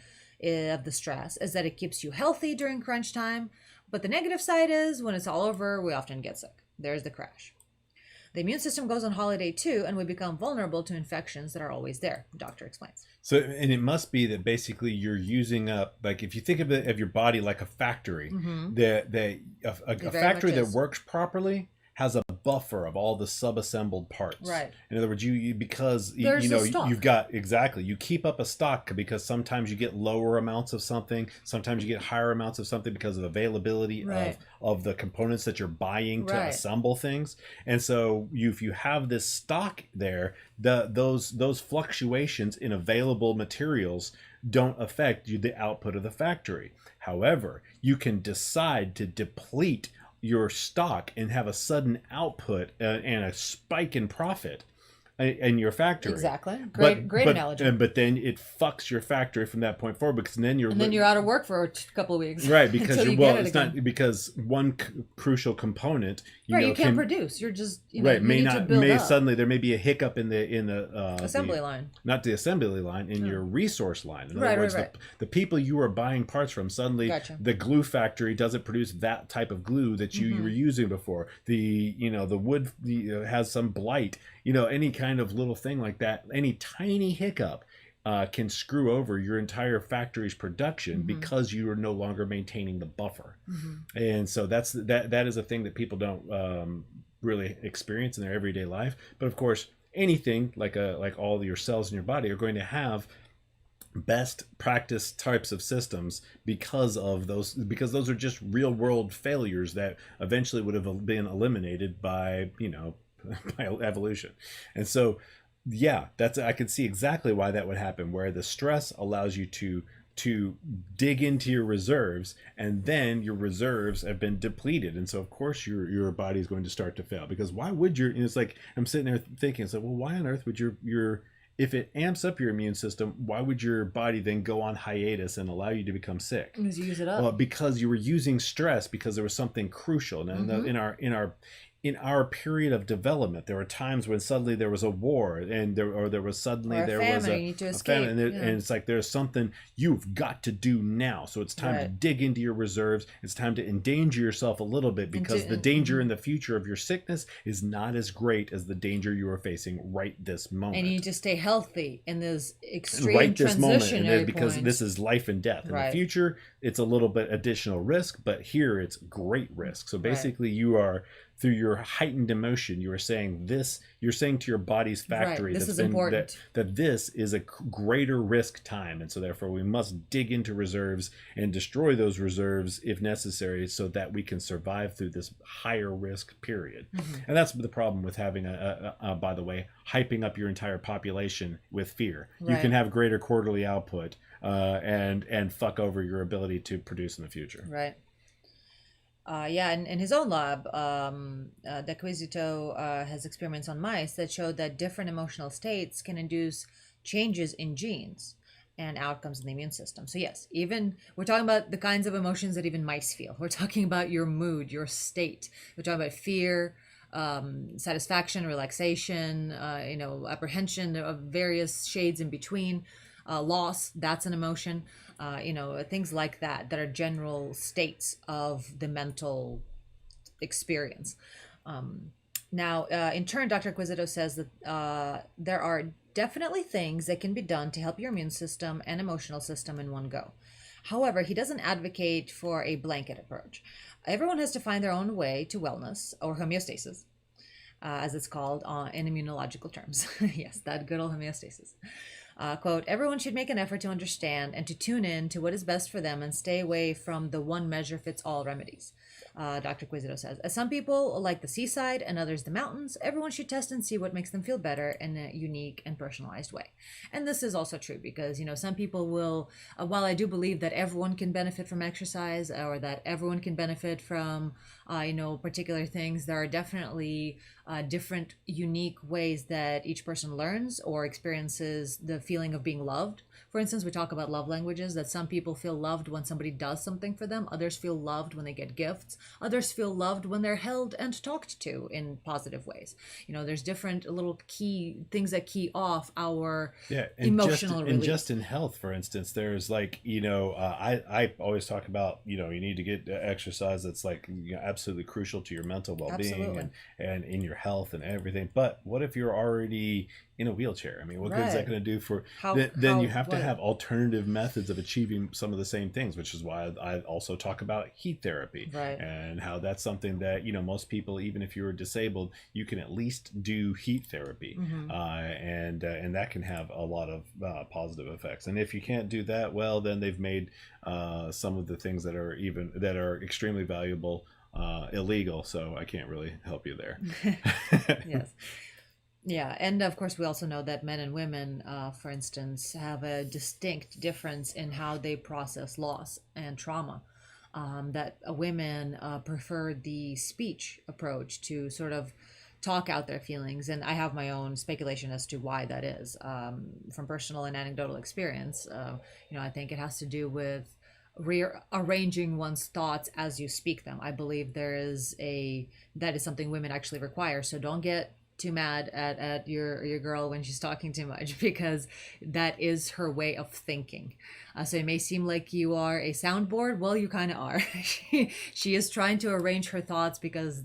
of the stress is that it keeps you healthy during crunch time, but the negative side is when it's all over, we often get sick. There's the crash. The immune system goes on holiday too, and we become vulnerable to infections that are always there, the doctor explains. So, and it must be that basically you're using up, like if you think of it of your body like a factory, a factory that works properly has a buffer of all the sub-assembled parts. Right. In other words, because you've got you keep up a stock because sometimes you get lower amounts of something, sometimes you get higher amounts of something because of availability of the components that you're buying to assemble things. And so if you have this stock there, those fluctuations in available materials don't affect the output of the factory. However, you can decide to deplete your stock and have a sudden output and a spike in profit in your factory. Exactly. Great analogy. But then it fucks your factory from that point forward, because then you're out of work for a couple of weeks. Right, because not because one crucial component you can't produce. You're just suddenly there may be a hiccup in the assembly line. Not the assembly line, in your resource line. In other words, the people you were buying parts from, suddenly the glue factory doesn't produce that type of glue that you were using before. The wood has some blight. Any kind of little thing like that, any tiny hiccup can screw over your entire factory's production because you are no longer maintaining the buffer. And so that is a thing that people don't really experience in their everyday life. But of course, anything like all your cells in your body are going to have best practice types of systems because those are just real world failures that eventually would have been eliminated by by evolution. And so I could see exactly why that would happen, where the stress allows you to dig into your reserves, and then your reserves have been depleted, and so of course your body is going to start to fail. Because why would it's like, I'm sitting there thinking, it's like, well, why on earth would your if it amps up your immune system, why would your body then go on hiatus and allow you to become sick? Because you use it up. Well, because you were using stress, because there was something crucial. And in our period of development, there were times when suddenly there was a war, and there was suddenly a famine, and it's like there's something you've got to do now. So it's time to dig into your reserves. It's time to endanger yourself a little bit, because the danger in the future of your sickness is not as great as the danger you are facing right this moment. And you need to stay healthy in those extreme transitionary because points. This is life and death. In the future, it's a little bit additional risk, but here it's great risk. So basically, you are, through your heightened emotion, you're saying to your body's factory that this is a greater risk time, and so therefore we must dig into reserves and destroy those reserves if necessary, so that we can survive through this higher risk period. And that's the problem with having by the way, hyping up your entire population with fear. You can have greater quarterly output and fuck over your ability to produce in the future. Right. Yeah, in his own lab, De has experiments on mice that showed that different emotional states can induce changes in genes and outcomes in the immune system. So yes, even we're talking about the kinds of emotions that even mice feel. We're talking about your mood, your state. We're talking about fear, satisfaction, relaxation, apprehension of various shades in between, loss, that's an emotion, things like that are general states of the mental experience. In turn, Dr. Quizito says that there are definitely things that can be done to help your immune system and emotional system in one go. However, he doesn't advocate for a blanket approach. Everyone has to find their own way to wellness, or homeostasis, as it's called in immunological terms. Yes, that good old homeostasis. Quote, everyone should make an effort to understand and to tune in to what is best for them and stay away from the one measure fits all remedies. Dr. Quizito says, as some people like the seaside and others the mountains, everyone should test and see what makes them feel better in a unique and personalized way. And this is also true because, some people will, while I do believe that everyone can benefit from exercise or that everyone can benefit from, particular things, there are definitely different unique ways that each person learns or experiences the feeling of being loved. For instance, we talk about love languages, that some people feel loved when somebody does something for them. Others feel loved when they get gifts. Others feel loved when they're held and talked to in positive ways. There's different little key things that key off our emotional release. And just in health, for instance, there's I always talk about, you need to get exercise that's absolutely crucial to your mental well-being and in your health and everything. But what if you're already in a wheelchair? I mean, what good is that going to do for then you have to have alternative methods of achieving some of the same things, which is why I also talk about heat therapy, and how that's something that most people, even if you're disabled, you can at least do heat therapy, and that can have a lot of positive effects. And if you can't do that, well, then they've made some of the things that are extremely valuable illegal, so I can't really help you there. Yes. Yeah, and of course we also know that men and women, for instance, have a distinct difference in how they process loss and trauma. That women prefer the speech approach to sort of talk out their feelings, and I have my own speculation as to why that is. From personal and anecdotal experience, I think it has to do with rearranging one's thoughts as you speak them. I believe that is something women actually require. So don't get too mad at your girl when she's talking too much, because that is her way of thinking. So it may seem like you are a soundboard. Well, you kind of are. She is trying to arrange her thoughts because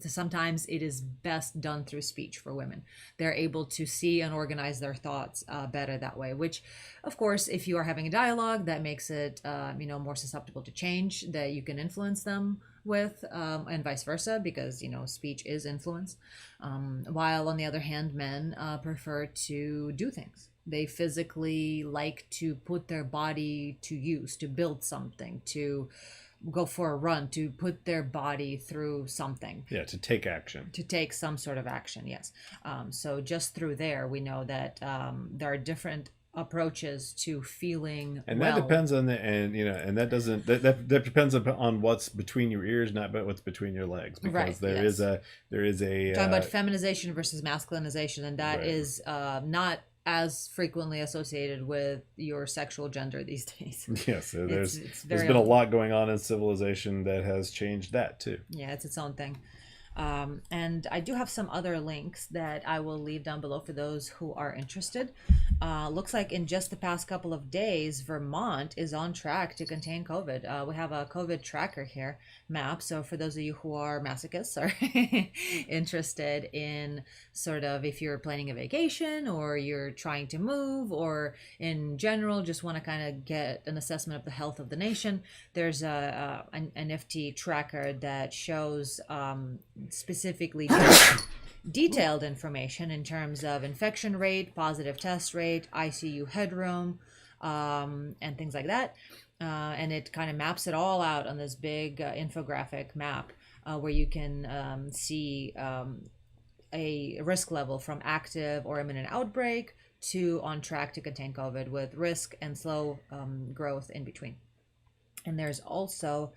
sometimes it is best done through speech for women. They're able to see and organize their thoughts better that way, which of course, if you are having a dialogue, that makes it more susceptible to change, that you can influence them with, and vice versa, because speech is influence, while on the other hand men prefer to do things. They physically like to put their body to use, to build something, to go for a run, to put their body through something. Yeah, to take action. To take some sort of action, yes. So just through there, we know that there are different approaches to feeling and that depends on that depends on what's between your ears, not but what's between your legs, because there is a talking about feminization versus masculinization, and that is not as frequently associated with your sexual gender these days. Yes, there's been a lot going on in civilization that has changed that too. Yeah, it's its own thing. And I do have some other links that I will leave down below for those who are interested. Looks like in just the past couple of days, Vermont is on track to contain COVID. We have a COVID tracker here map. So for those of you who are masochists or interested in sort of if you're planning a vacation or you're trying to move or in general just want to kind of get an assessment of the health of the nation, there's an nifty tracker that shows specifically detailed information in terms of infection rate, positive test rate, ICU headroom, and things like that. And it kind of maps it all out on this big infographic map where you can see a risk level from active or imminent outbreak to on track to contain COVID with risk and slow growth in between. And there's also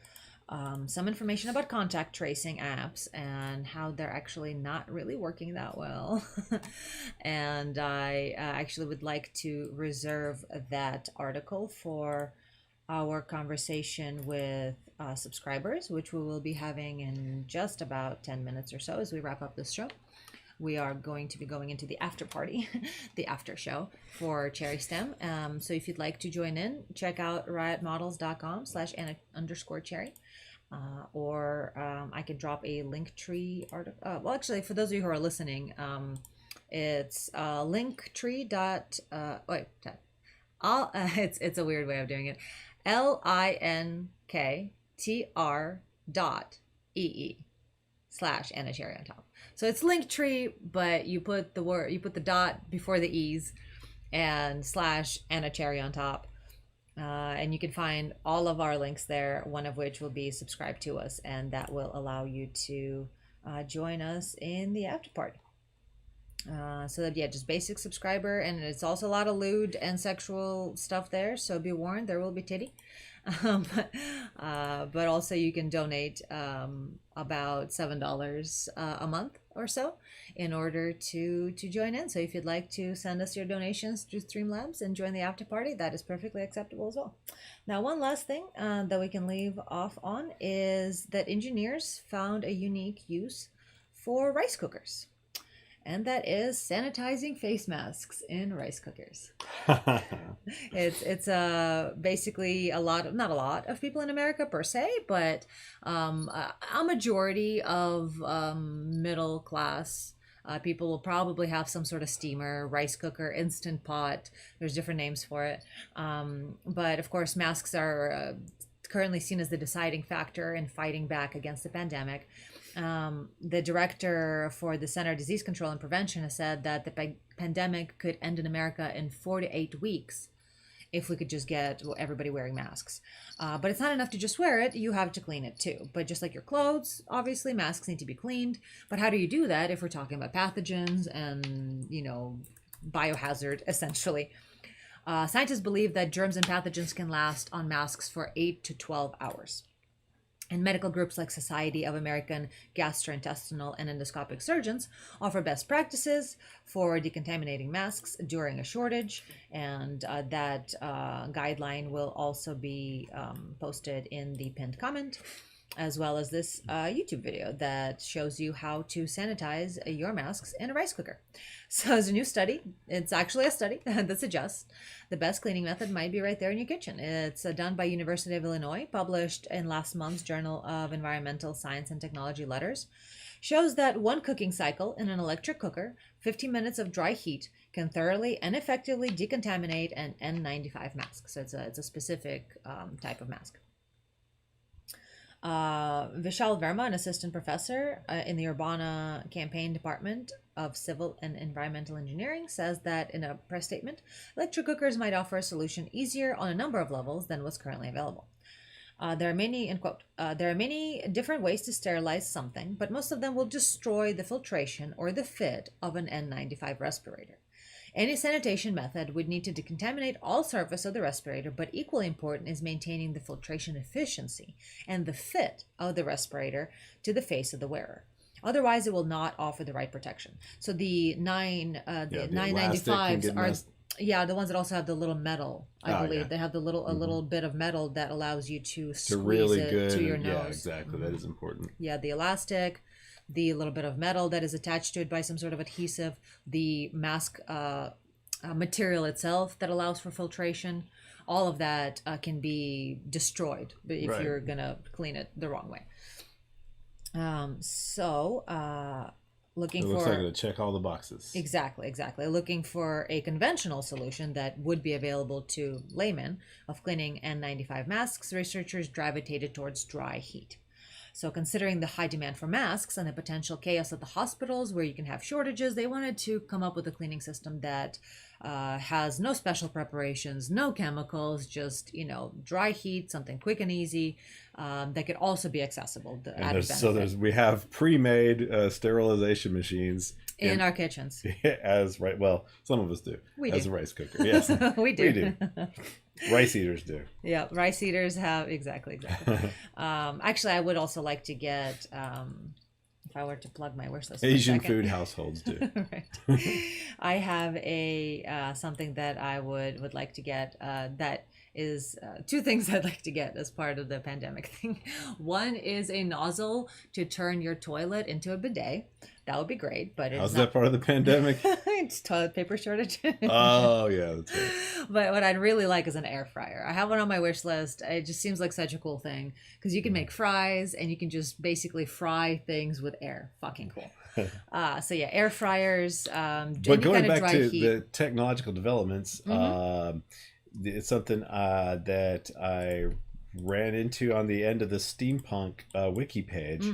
some information about contact tracing apps and how they're actually not really working that well. And I actually would like to reserve that article for our conversation with subscribers, which we will be having in just about 10 minutes or so as we wrap up this show. We are going to be going into the after party, the after show for CherrySTEM. So if you'd like to join in, check out riotmodels.com/Anna_Cherry. Or I can drop a Linktree article. Well, actually, for those of you who are listening, it's Linktree dot. It's a weird way of doing it. linktr.ee/Anna Cherry on top. So it's Linktree, but you put the dot before the e's and /Anna Cherry on top. And you can find all of our links there, one of which will be subscribe to us, and that will allow you to join us in the after party. So that, yeah, just basic subscriber, and it's also a lot of lewd and sexual stuff there, so be warned, there will be titty. But also you can donate about $7 a month or so in order to join in. So if you'd like to send us your donations through Streamlabs and join the after party, that is perfectly acceptable as well. Now, one last thing that we can leave off on is that engineers found a unique use for rice cookers. And that is sanitizing face masks in rice cookers. It's basically not a lot of people in America per se, but a majority of middle class people will probably have some sort of steamer, rice cooker, instant pot. There's different names for it. But of course, masks are currently seen as the deciding factor in fighting back against the pandemic. The director for the Center for Disease Control and Prevention has said that the pandemic could end in America in 4 to 8 weeks if we could just get everybody wearing masks. But it's not enough to just wear it, you have to clean it too. But just like your clothes, obviously masks need to be cleaned. But how do you do that if we're talking about pathogens and, biohazard, essentially? Scientists believe that germs and pathogens can last on masks for 8 to 12 hours. And medical groups like Society of American Gastrointestinal and Endoscopic Surgeons offer best practices for decontaminating masks during a shortage. And that guideline will also be posted in the pinned comment, as well as this YouTube video that shows you how to sanitize your masks in a rice cooker. So there's a new study. It's actually a study that suggests the best cleaning method might be right there in your kitchen. It's done by University of Illinois, published in last month's Journal of Environmental Science and Technology Letters. Shows that one cooking cycle in an electric cooker, 15 minutes of dry heat, can thoroughly and effectively decontaminate an N95 mask. So it's a specific type of mask. Vishal Verma, an assistant professor in the Urbana Campaign Department of Civil and Environmental Engineering, says that in a press statement, electric cookers might offer a solution easier on a number of levels than what's currently available. There are many, end quote, there are many different ways to sterilize something, but most of them will destroy the filtration or the fit of an N95 respirator. Any sanitation method would need to decontaminate all surface of the respirator, but equally important is maintaining the filtration efficiency and the fit of the respirator to the face of the wearer. Otherwise, it will not offer the right protection. So the 995s are, the ones that also have the little metal, I believe. Yeah. They have the little a little bit of metal that allows you to squeeze really it to your nose. Yeah, exactly. That is important. Yeah, the elastic, the little bit of metal that is attached to it by some sort of adhesive, the mask material itself that allows for filtration, all of that can be destroyed if you're going to clean it the wrong way. Looking it for... looks like it'll check all the boxes. Exactly. Looking for a conventional solution that would be available to laymen of cleaning N95 masks, researchers gravitated towards dry heat. So considering the high demand for masks and the potential chaos at the hospitals where you can have shortages, they wanted to come up with a cleaning system that has no special preparations, no chemicals, just, dry heat, something quick and easy that could also be accessible. We have pre-made sterilization machines in our kitchens. Some of us do. We as do. a rice cooker. Yes, we do. Rice eaters do. Yeah, rice eaters have exactly. Actually, I would also like to get if I were to plug my wish list for a Asian second. food households do. Right. I have a something that I would like to get that is two things I'd like to get as part of the pandemic thing. One is a nozzle to turn your toilet into a bidet. That would be great, but it's How's not... that part of the pandemic? It's toilet paper shortage. Oh, yeah, that's right. But what I'd really like is an air fryer. I have one on my wish list. It just seems like such a cool thing because you can make fries and you can just basically fry things with air. Fucking cool. So yeah, air fryers. But going back to the technological developments, Mm-hmm. It's something that I ran into on the end of the steampunk wiki page.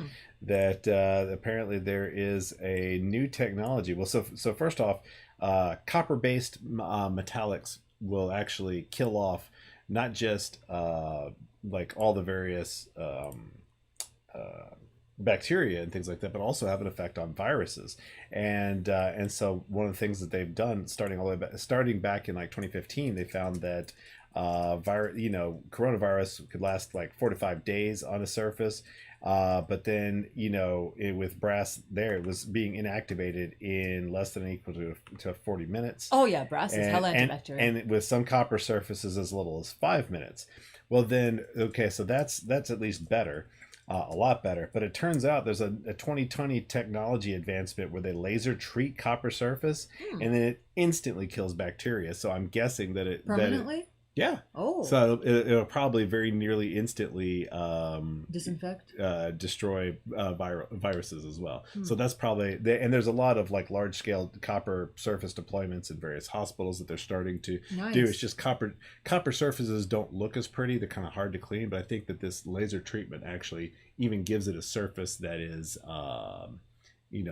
That apparently there is a new technology. Well, so first off, copper-based metallics will actually kill off not just like all the various bacteria and things like that, but also have an effect on viruses. And so one of the things that they've done, starting back in like 2015, they found that coronavirus could last like 4 to 5 days on a surface. But then, with brass there, it was being inactivated in less than or equal to 40 minutes. Oh yeah, brass is hella antibacterial. And with some copper surfaces as little as 5 minutes. Well then, okay, so that's at least better. A lot better. But it turns out there's a 2020 technology advancement where they laser treat copper surface and then it instantly kills bacteria. So I'm guessing that it... Permanently? Yeah. Oh. So it'll probably very nearly instantly disinfect, destroy viruses as well. So that's probably, and there's a lot of like large scale copper surface deployments in various hospitals that they're starting to do. It's just copper surfaces don't look as pretty. They're kind of hard to clean, but I think that this laser treatment actually even gives it a surface that is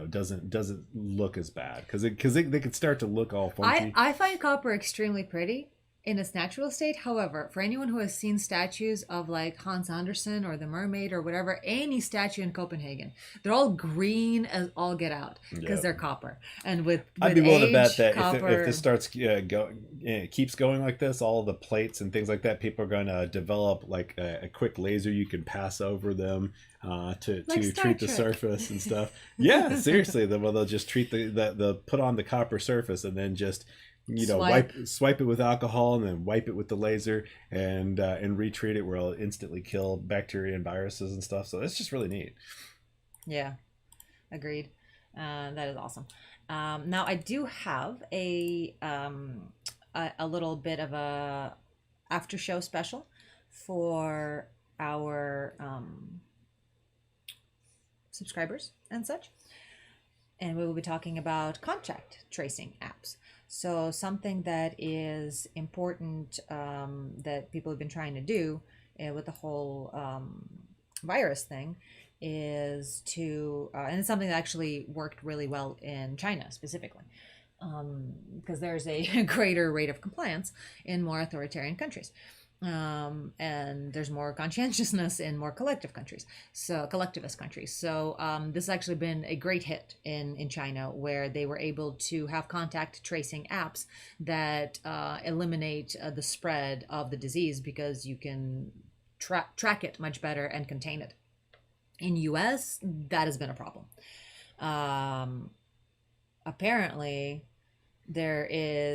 doesn't look as bad because they could start to look all funky. I find copper extremely pretty in its natural state. However, for anyone who has seen statues of like Hans Andersen or the Mermaid or whatever, any statue in Copenhagen, they're all green as all get out because they're copper. And with I'd be willing to bet that copper... if this starts keeps going like this, all the plates and things like that, people are going to develop like a quick laser you can pass over them to treat the surface and stuff. Yeah, seriously. They'll just treat the put on the copper surface and then just swipe it with alcohol and then wipe it with the laser and retreat it where it'll instantly kill bacteria and viruses and stuff. So it's just really neat. Yeah, agreed. That is awesome. Now I do have a little bit of a after show special for our subscribers and such, and we will be talking about contact tracing apps. So something that is important that people have been trying to do with the whole virus thing is to, and it's something that actually worked really well in China specifically, because there's a greater rate of compliance in more authoritarian countries. And there's more conscientiousness in more collectivist countries. So this has actually been a great hit in China, where they were able to have contact tracing apps that eliminate the spread of the disease because you can track it much better and contain it. In US, that has been a problem. Apparently, they're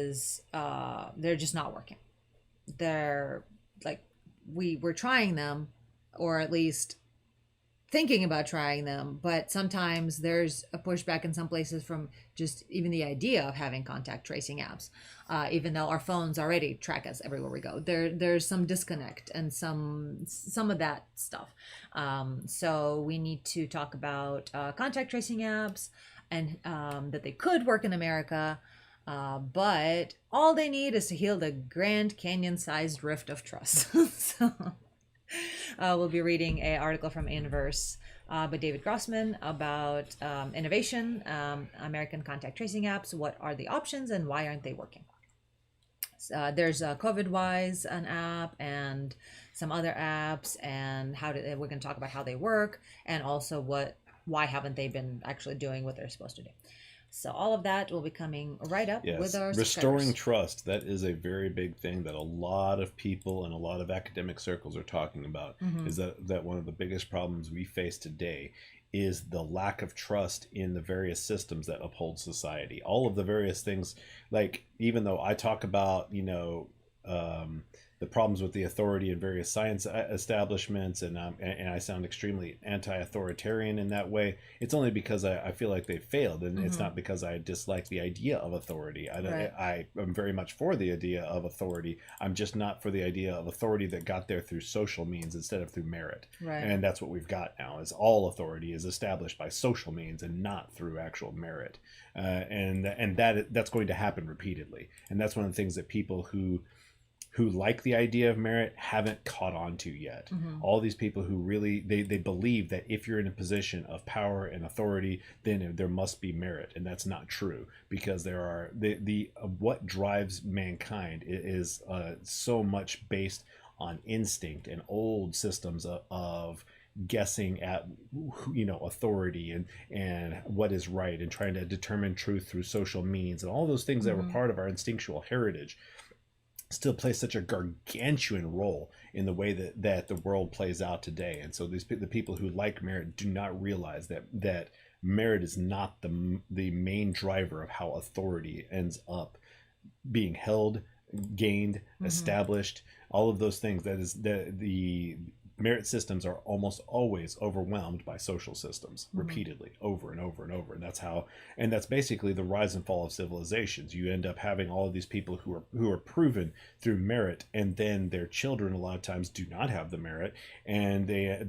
just not working. They're like, we were trying them, or at least thinking about trying them, but sometimes there's a pushback in some places from just even the idea of having contact tracing apps, even though our phones already track us everywhere we go. There's some disconnect and some of that stuff. So we need to talk about contact tracing apps and that they could work in America. But all they need is to heal the Grand Canyon-sized rift of trust. So we'll be reading an article from Inverse by David Grossman about innovation, American contact tracing apps. What are the options and why aren't they working? There's COVID-Wise, an app, and some other apps, and we're going to talk about how they work, and also why haven't they been actually doing what they're supposed to do. So all of that will be coming right up Yes, with our restoring subscribers. trust. That is a very big thing that a lot of people and a lot of academic circles are talking about. Is that one of the biggest problems we face today is the lack of trust in the various systems that uphold society. All of the various things, like even though I talk about, the problems with the authority in various science establishments, and I sound extremely anti-authoritarian in that way. It's only because I feel like they failed, and it's not because I dislike the idea of authority. Right. I am very much for the idea of authority. I'm just not for the idea of authority that got there through social means instead of through merit. Right. And that's what we've got now. Is all authority is established by social means and not through actual merit. And that's going to happen repeatedly. And that's one of the things that people who like the idea of merit haven't caught on to yet. All these people who really they believe that if you're in a position of power and authority, then there must be merit, and that's not true, because there are the what drives mankind is so much based on instinct and old systems of guessing at authority and what is right, and trying to determine truth through social means, and all those things that were part of our instinctual heritage still plays such a gargantuan role in the way that the world plays out today. And so the people who like merit do not realize that merit is not the main driver of how authority ends up being held, gained, established, all of those things. That is the merit systems are almost always overwhelmed by social systems repeatedly over and over and over. And that's basically the rise and fall of civilizations. You end up having all of these people who are proven through merit, and then their children a lot of times do not have the merit,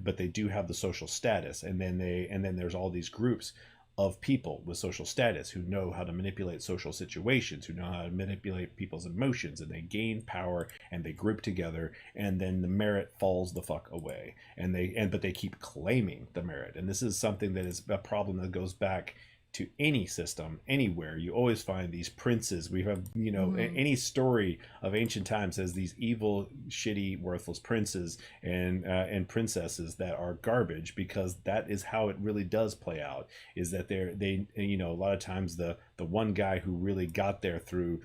but they do have the social status. And then there's all these groups of people with social status who know how to manipulate social situations, who know how to manipulate people's emotions, and they gain power and they group together, and then the merit falls the fuck away. But they keep claiming the merit. And this is something that is a problem that goes back to any system anywhere. You always find these princes. We have any story of ancient times has these evil, shitty, worthless princes and princesses that are garbage, because that is how it really does play out. Is that they a lot of times the one guy who really got there through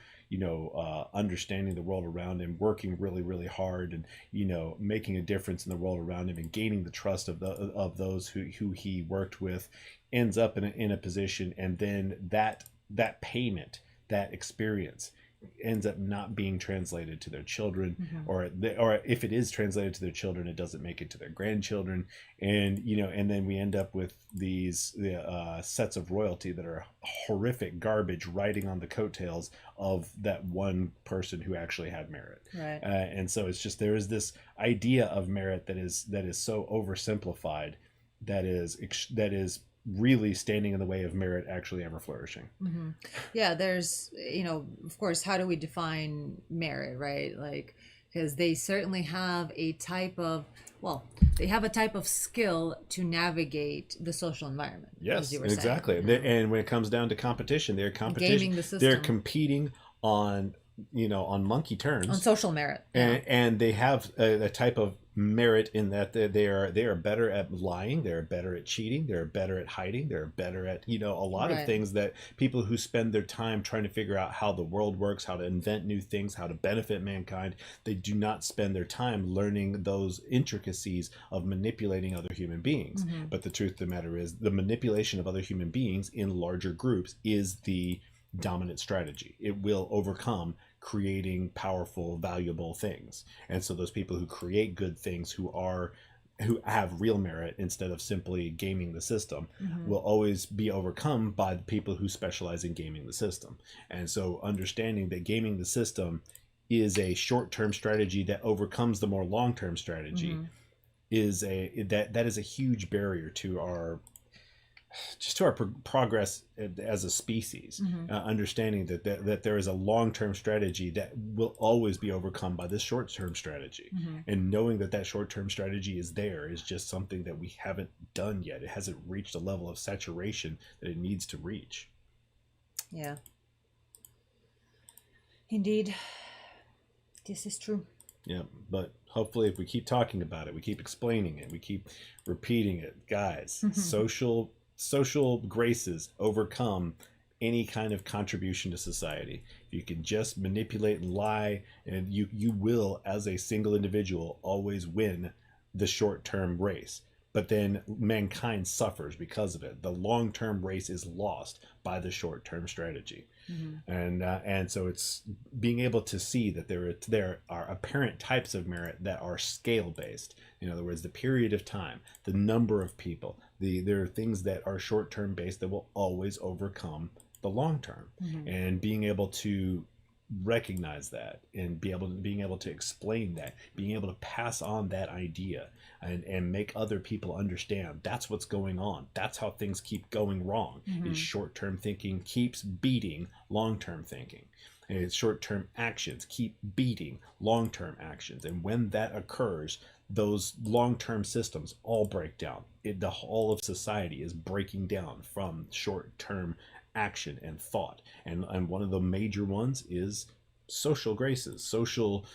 understanding the world around him, working really, really hard, and making a difference in the world around him, and gaining the trust of those who he worked with, ends up in a position, and then that payment, that experience, ends up not being translated to their children, or if it is translated to their children, it doesn't make it to their grandchildren, and then we end up with these sets of royalty that are horrific garbage, riding on the coattails of that one person who actually had merit. Right. And so it's just, there is this idea of merit that is so oversimplified, that is really standing in the way of merit actually ever flourishing. Yeah, there's of course, how do we define merit, right? Like, because they certainly have a type of skill to navigate the social environment. Yes, as you were exactly. saying. And when it comes down to competition, Gaming the system. they're competing on monkey terms, On social merit. and they have a type of merit in that they are better at lying, they're better at cheating, they're better at hiding, they're better at a lot of things that people who spend their time trying to figure out how the world works, how to invent new things, how to benefit mankind, they do not spend their time learning those intricacies of manipulating other human beings. But the truth of the matter is, the manipulation of other human beings in larger groups is the dominant strategy. It will overcome creating powerful, valuable things. And so those people who create good things, who have real merit instead of simply gaming the system, will always be overcome by the people who specialize in gaming the system. And so understanding that gaming the system is a short-term strategy that overcomes the more long-term strategy is that is a huge barrier to our progress as a species. Understanding that there is a long-term strategy that will always be overcome by this short-term strategy, and knowing that short-term strategy is just something that we haven't done yet. It hasn't reached a level of saturation that it needs to reach. Yeah, indeed, this is true. Yeah, but hopefully if we keep talking about it, we keep explaining it, we keep repeating it, guys, social graces overcome any kind of contribution to society. If you can just manipulate and lie, and you will, as a single individual, always win the short-term race. But then mankind suffers because of it. The long-term race is lost by the short-term strategy. And so it's being able to see that there are apparent types of merit that are scale-based. In other words, the period of time, the number of people. There are things that are short-term based that will always overcome the long-term. And being able to recognize that and being able to explain that, being able to pass on that idea and make other people understand that's what's going on. That's how things keep going wrong. Is short-term thinking keeps beating long-term thinking. And short-term actions keep beating long-term actions. And when that occurs, those long-term systems all break down. The whole of society is breaking down from short-term action and thought. And one of the major ones is social graces, social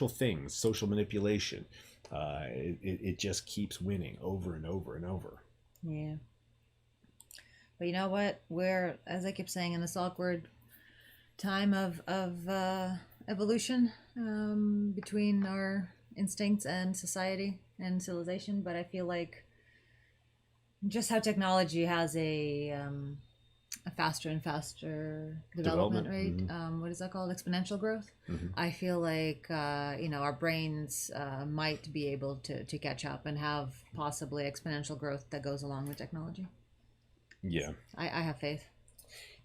things, social manipulation. It just keeps winning over and over and over. Yeah. But you know what? We're, as I keep saying, in this awkward time of evolution between our instincts and society and civilization. But I feel like just how technology has a faster and faster development rate. What is that called? Exponential growth. I feel like our brains might be able to catch up and have possibly exponential growth that goes along with technology. Yeah, I have faith.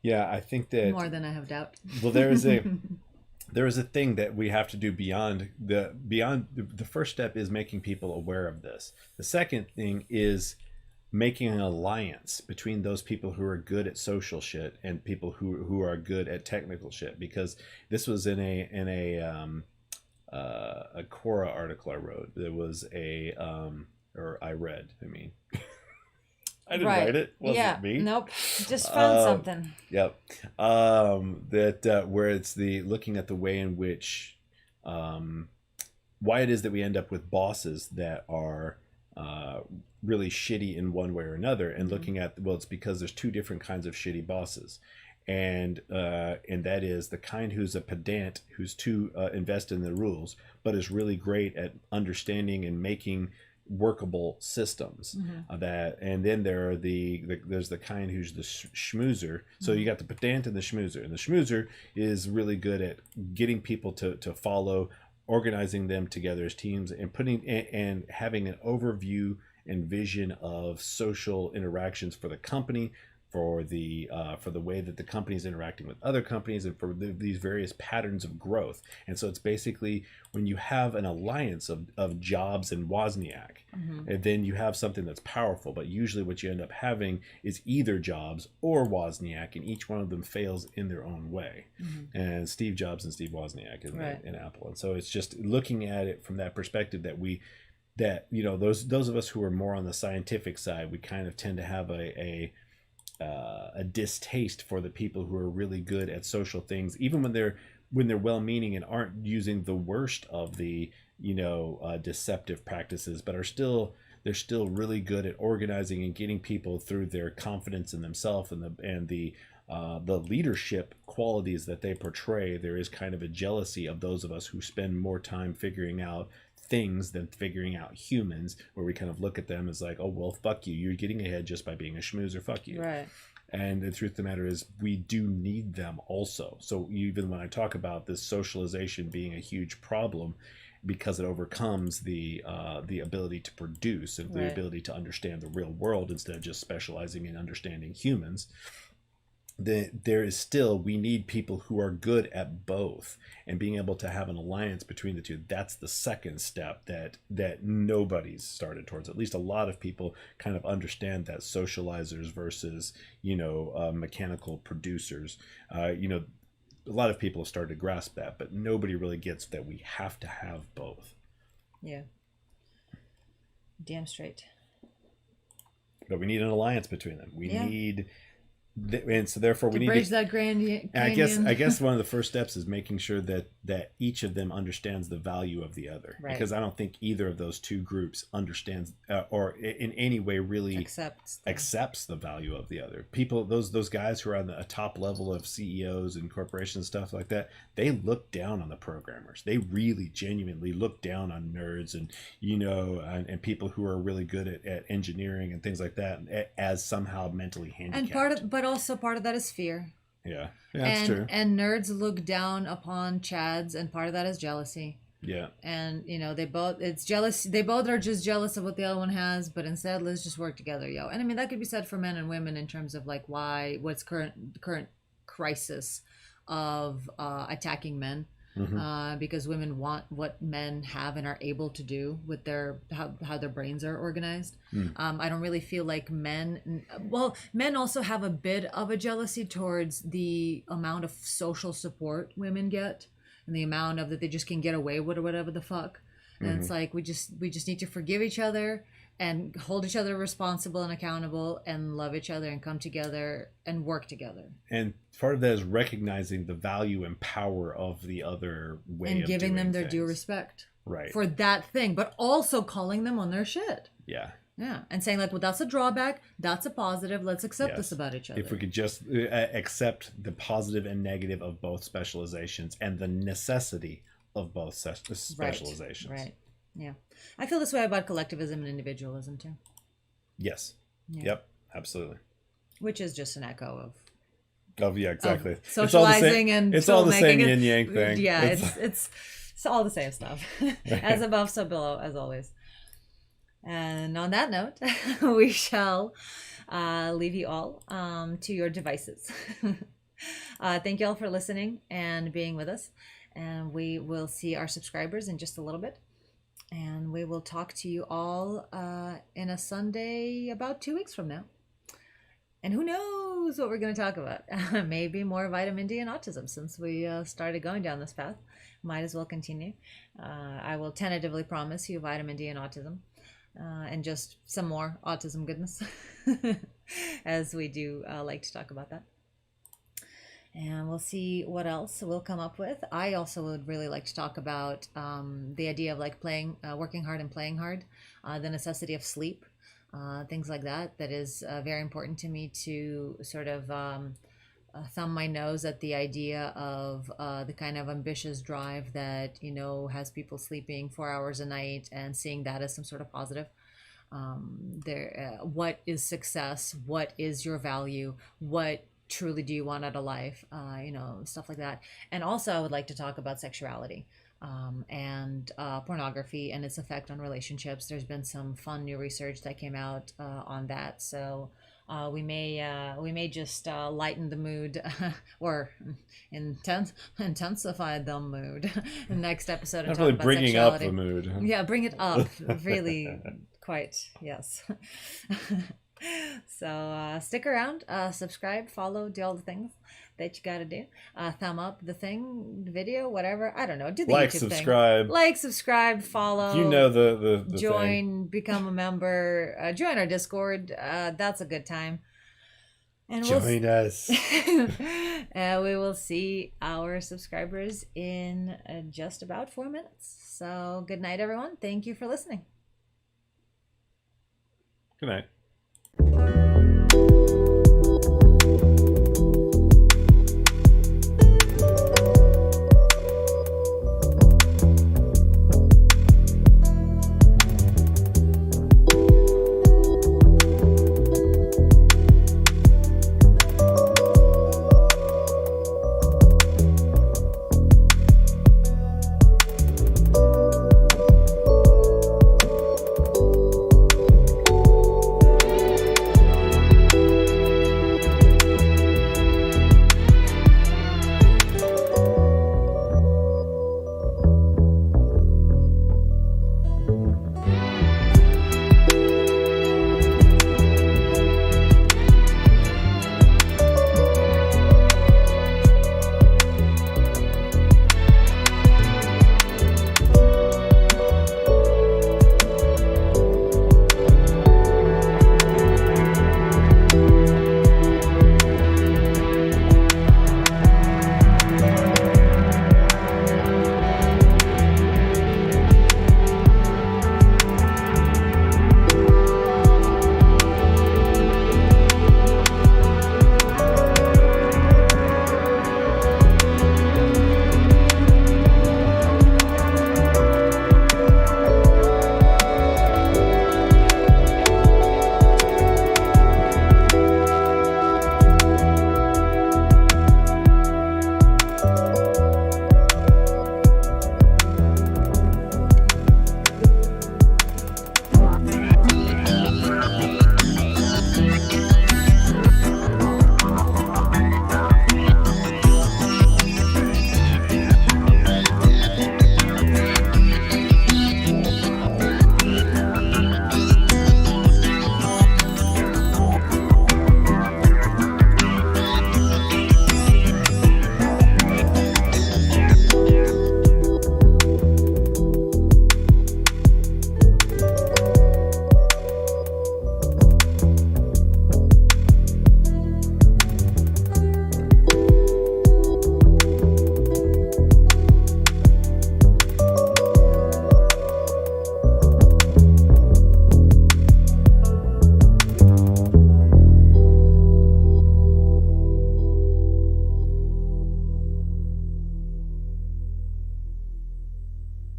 Yeah, I think that more than I have doubt. Well, there is a thing that we have to do beyond the first step is making people aware of this. The second thing is making an alliance between those people who are good at social shit and people who are good at technical shit, because this was in a Quora article I wrote. There was I read. I didn't write it. Wasn't me. Nope. Just found something. Yep. That where it's looking at the way in which why it is that we end up with bosses that are really shitty in one way or another, and looking at, well, it's because there's two different kinds of shitty bosses, and that is the kind who's a pedant, who's too invested in the rules, but is really great at understanding and making workable systems. And then there's the kind who's the schmoozer. So you got the pedant and the schmoozer is really good at getting people to follow, organizing them together as teams, and putting and having an overview and vision of social interactions for the company, for the way that the company is interacting with other companies, and for these various patterns of growth. And so it's basically when you have an alliance of Jobs and Wozniak, and then you have something that's powerful. But usually what you end up having is either Jobs or Wozniak, and each one of them fails in their own way. And Steve Jobs and Steve Wozniak in Apple. And so it's just looking at it from that perspective that those of us who are more on the scientific side, we kind of tend to have a distaste for the people who are really good at social things, even when they're well-meaning and aren't using the worst of the deceptive practices, but they're still really good at organizing and getting people through their confidence in themselves and the leadership qualities that they portray. There is kind of a jealousy of those of us who spend more time figuring out things than figuring out humans, where we kind of look at them as like, oh, well, fuck you, you're getting ahead just by being a schmoozer, fuck you. Right. And the truth of the matter is, we do need them also. So even when I talk about this socialization being a huge problem, because it overcomes the ability to produce and the ability to understand the real world instead of just specializing in understanding humans, we need people who are good at both, and being able to have an alliance between the two. That's the second step that nobody's started towards. At least a lot of people kind of understand that socializers versus mechanical producers. A lot of people have started to grasp that, but nobody really gets that we have to have both. Yeah. Damn straight. But we need an alliance between them. We need And so therefore we To need bridge to, that Grand and Canyon. I guess one of the first steps is making sure that each of them understands the value of the other, Right. because I don't think either of those two groups understands or in any way really accepts the value of the other. People, those guys who are on the top level of CEOs and corporations and stuff like that, they look down on the programmers. They really genuinely look down on nerds and and people who are really good at engineering and things like that as somehow mentally handicapped. But also part of that is fear. Yeah, that's true. And nerds look down upon chads, and part of that is jealousy. Yeah. And they both are just jealous of what the other one has, but instead let's just work together, yo. And I mean that could be said for men and women in terms of like what's current crisis of attacking men. Because women want what men have and are able to do with how their brains are organized. I don't really feel like men also have a bit of a jealousy towards the amount of social support women get and the amount of that they just can get away with or whatever the fuck. And it's like we just need to forgive each other and hold each other responsible and accountable and love each other and come together and work together. And part of that is recognizing the value and power of the other way and of giving doing them their things. due respect. Right. For that thing, but also calling them on their shit. Yeah. Yeah. And saying like, well, that's a drawback. That's a positive. Let's accept Yes. this about each other. If we could just accept the positive and negative of both specializations and the necessity of both specializations. Right. Yeah. I feel this way about collectivism and individualism too. Yes. Yeah. Yep. Absolutely. Which is just an echo Yeah, exactly. of socializing it's all the same filmmaking. yin yang thing. Yeah, it's all the same stuff. As above, so below, as always. And on that note, we shall leave you all to your devices. Thank you all for listening and being with us. And we will see our subscribers in just a little bit. And we will talk to you all in a Sunday about 2 weeks from now. And who knows what we're going to talk about? Maybe more vitamin D and autism, since we started going down this path. Might as well continue. I will tentatively promise you vitamin D and autism. And just some more autism goodness, as we do like to talk about that. And we'll see what else we'll come up with. I also would really like to talk about the idea of like working hard and playing hard, the necessity of sleep, things like that. That is very important to me to sort of thumb my nose at the idea of the kind of ambitious drive that, has people sleeping 4 hours a night and seeing that as some sort of positive. What is success? What is your value? What truly do you want out of life? Stuff like that. And also I would like to talk about sexuality and pornography and its effect on relationships. There's been some fun new research that came out on that. So we may just lighten the mood or intensify the mood in the next episode. And Not really talk about bringing sexuality. up the mood. Yeah, bring it up. Really, quite, yes. So stick around, subscribe, follow, do all the things that you gotta do. Thumb up the video, whatever. I don't know. Do the Like, YouTube subscribe. thing. Like, subscribe, follow. The join, thing. become a member, join our Discord. That's a good time. And Join us. we will see our subscribers in just about 4 minutes. So good night, everyone. Thank you for listening. Good night.